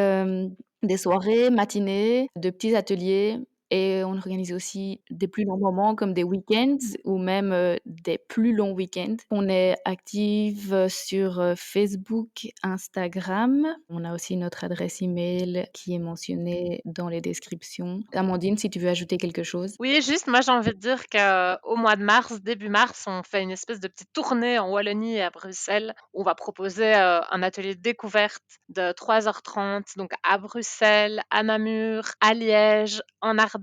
des soirées, matinées, de petits ateliers et on organise aussi des plus longs moments comme des week-ends ou même des plus longs week-ends. On est active sur Facebook, Instagram. On a aussi notre adresse email qui est mentionnée dans les descriptions. Amandine, si tu veux ajouter quelque chose. Oui, juste, moi j'ai envie de dire qu'au mois de mars, début mars, on fait une espèce de petite tournée en Wallonie et à Bruxelles. Où on va proposer un atelier de découverte de 3h30, donc à Bruxelles, à Namur, à Liège, en Ardennes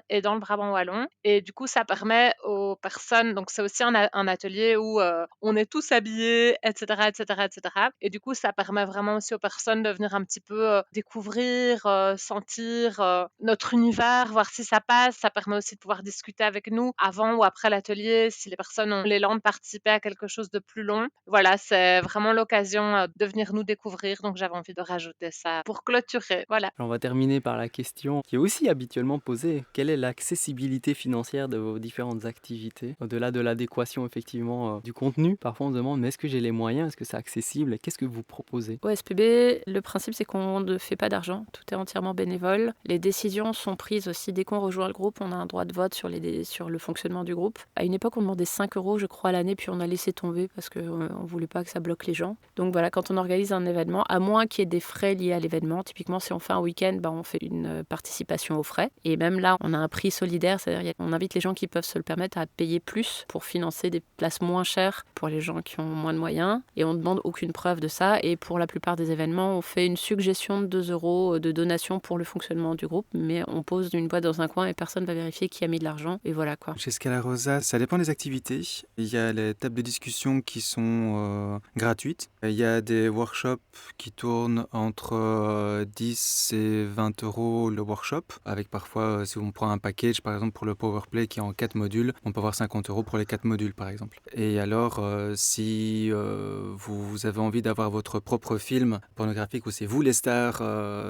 et dans le Brabant wallon. Et du coup, ça permet aux personnes, donc c'est aussi un atelier où on est tous habillés, etc., etc., etc. Et du coup, ça permet vraiment aussi aux personnes de venir un petit peu découvrir, sentir notre univers, voir si ça passe. Ça permet aussi de pouvoir discuter avec nous avant ou après l'atelier, si les personnes ont l'élan de participer à quelque chose de plus long. Voilà, c'est vraiment l'occasion de venir nous découvrir. Donc, j'avais envie de rajouter ça pour clôturer. Voilà. On va terminer par la question qui est aussi habituellement posée. Quelle est l'accessibilité financière de vos différentes activités? Au-delà de l'adéquation effectivement du contenu, parfois on se demande mais est-ce que j'ai les moyens? Est-ce que c'est accessible? Qu'est-ce que vous proposez? Au SPB, le principe c'est qu'on ne fait pas d'argent, tout est entièrement bénévole. Les décisions sont prises aussi dès qu'on rejoint le groupe, on a un droit de vote sur le fonctionnement du groupe. À une époque on demandait 5 € je crois à l'année, puis on a laissé tomber parce qu'on ne voulait pas que ça bloque les gens. Donc voilà, quand on organise un événement, à moins qu'il y ait des frais liés à l'événement, typiquement si on fait un week-end, on fait une participation aux frais. Et même là, on a un prix solidaire, c'est-à-dire qu'on invite les gens qui peuvent se le permettre à payer plus pour financer des places moins chères pour les gens qui ont moins de moyens. Et on ne demande aucune preuve de ça. Et pour la plupart des événements, on fait une suggestion de 2 € de donation pour le fonctionnement du groupe. Mais on pose une boîte dans un coin et personne ne va vérifier qui a mis de l'argent. Et voilà quoi. Chez Scalarosa, ça dépend des activités. Il y a les tables de discussion qui sont gratuites. Il y a des workshops qui tournent entre 10 et 20 € le workshop, avec parfois Si on prend un package, par exemple, pour le Powerplay qui est en 4 modules, on peut avoir 50 € pour les 4 modules, par exemple. Et alors, si vous avez envie d'avoir votre propre film pornographique ou c'est vous les stars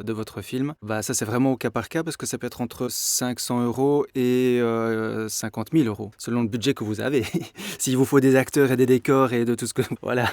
de votre film, ça c'est vraiment au cas par cas parce que ça peut être entre 500 € et 50 000 €, selon le budget que vous avez. S'il vous faut des acteurs et des décors et de tout ce que... Voilà,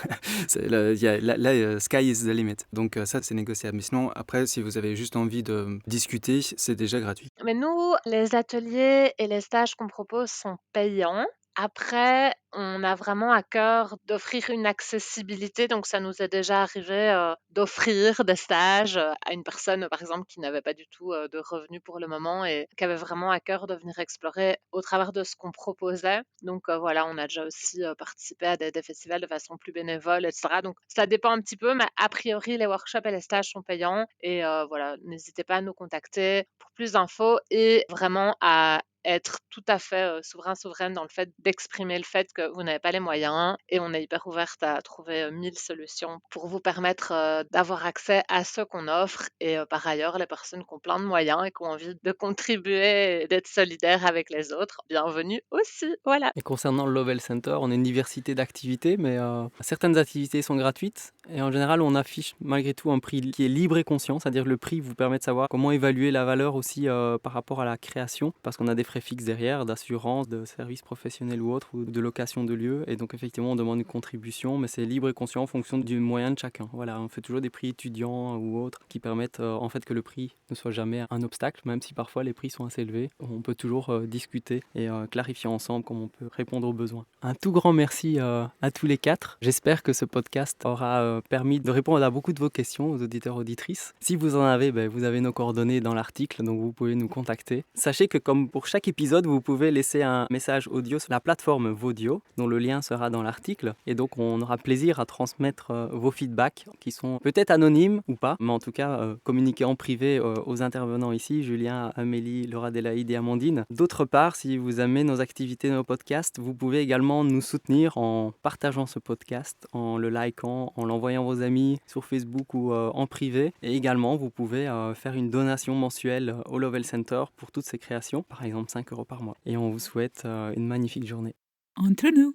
sky is the limit. Donc ça, c'est négociable. Mais sinon, après, si vous avez juste envie de discuter, c'est déjà gratuit. Mais nous, les ateliers et les stages qu'on propose sont payants. Après, on a vraiment à cœur d'offrir une accessibilité. Donc, ça nous est déjà arrivé d'offrir des stages à une personne, par exemple, qui n'avait pas du tout de revenus pour le moment et qui avait vraiment à cœur de venir explorer au travers de ce qu'on proposait. Donc, voilà, on a déjà aussi participé à des festivals de façon plus bénévole, etc. Donc, ça dépend un petit peu, mais a priori, les workshops et les stages sont payants. Et voilà, n'hésitez pas à nous contacter pour plus d'infos et vraiment à être tout à fait souveraine dans le fait d'exprimer le fait que vous n'avez pas les moyens et on est hyper ouverte à trouver 1000 solutions pour vous permettre d'avoir accès à ce qu'on offre et par ailleurs les personnes qui ont plein de moyens et qui ont envie de contribuer et d'être solidaires avec les autres, bienvenue aussi, voilà. Et concernant le Lovell Center, on a une diversité d'activités, mais certaines activités sont gratuites et en général on affiche malgré tout un prix qui est libre et conscient, c'est-à-dire le prix vous permet de savoir comment évaluer la valeur aussi par rapport à la création, parce qu'on a des frais fixes derrière, d'assurance, de services professionnels ou autres, ou de location de lieux, et donc effectivement on demande une contribution, mais c'est libre et conscient en fonction du moyen de chacun. Voilà, on fait toujours des prix étudiants ou autres qui permettent en fait que le prix ne soit jamais un obstacle, même si parfois les prix sont assez élevés. On peut toujours discuter et clarifier ensemble comment on peut répondre aux besoins. Un tout grand merci à tous les 4. J'espère que ce podcast aura permis de répondre à beaucoup de vos questions aux auditeurs auditrices. Si vous en avez, vous avez nos coordonnées dans l'article, donc vous pouvez nous contacter. Sachez que comme pour chaque épisode, vous pouvez laisser un message audio sur la plateforme Vodio, dont le lien sera dans l'article. Et donc on aura plaisir à transmettre vos feedbacks qui sont peut-être anonymes ou pas, mais en tout cas communiquer en privé aux intervenants ici, Julien, Amélie, Laura Delaïde et Amandine. D'autre part, si vous aimez nos activités, nos podcasts, vous pouvez également nous soutenir en partageant ce podcast, en le likant, en l'envoyant à vos amis sur Facebook ou en privé. Et également, vous pouvez faire une donation mensuelle au Lovell Center pour toutes ces créations, par exemple 5 € par mois. Et on vous souhaite une magnifique journée. Entre nous.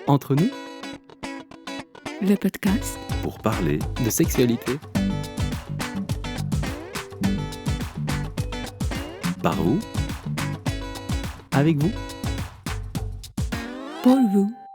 Entre nous, Le podcast. Pour parler de sexualité. par vous, Avec vous. Pour vous.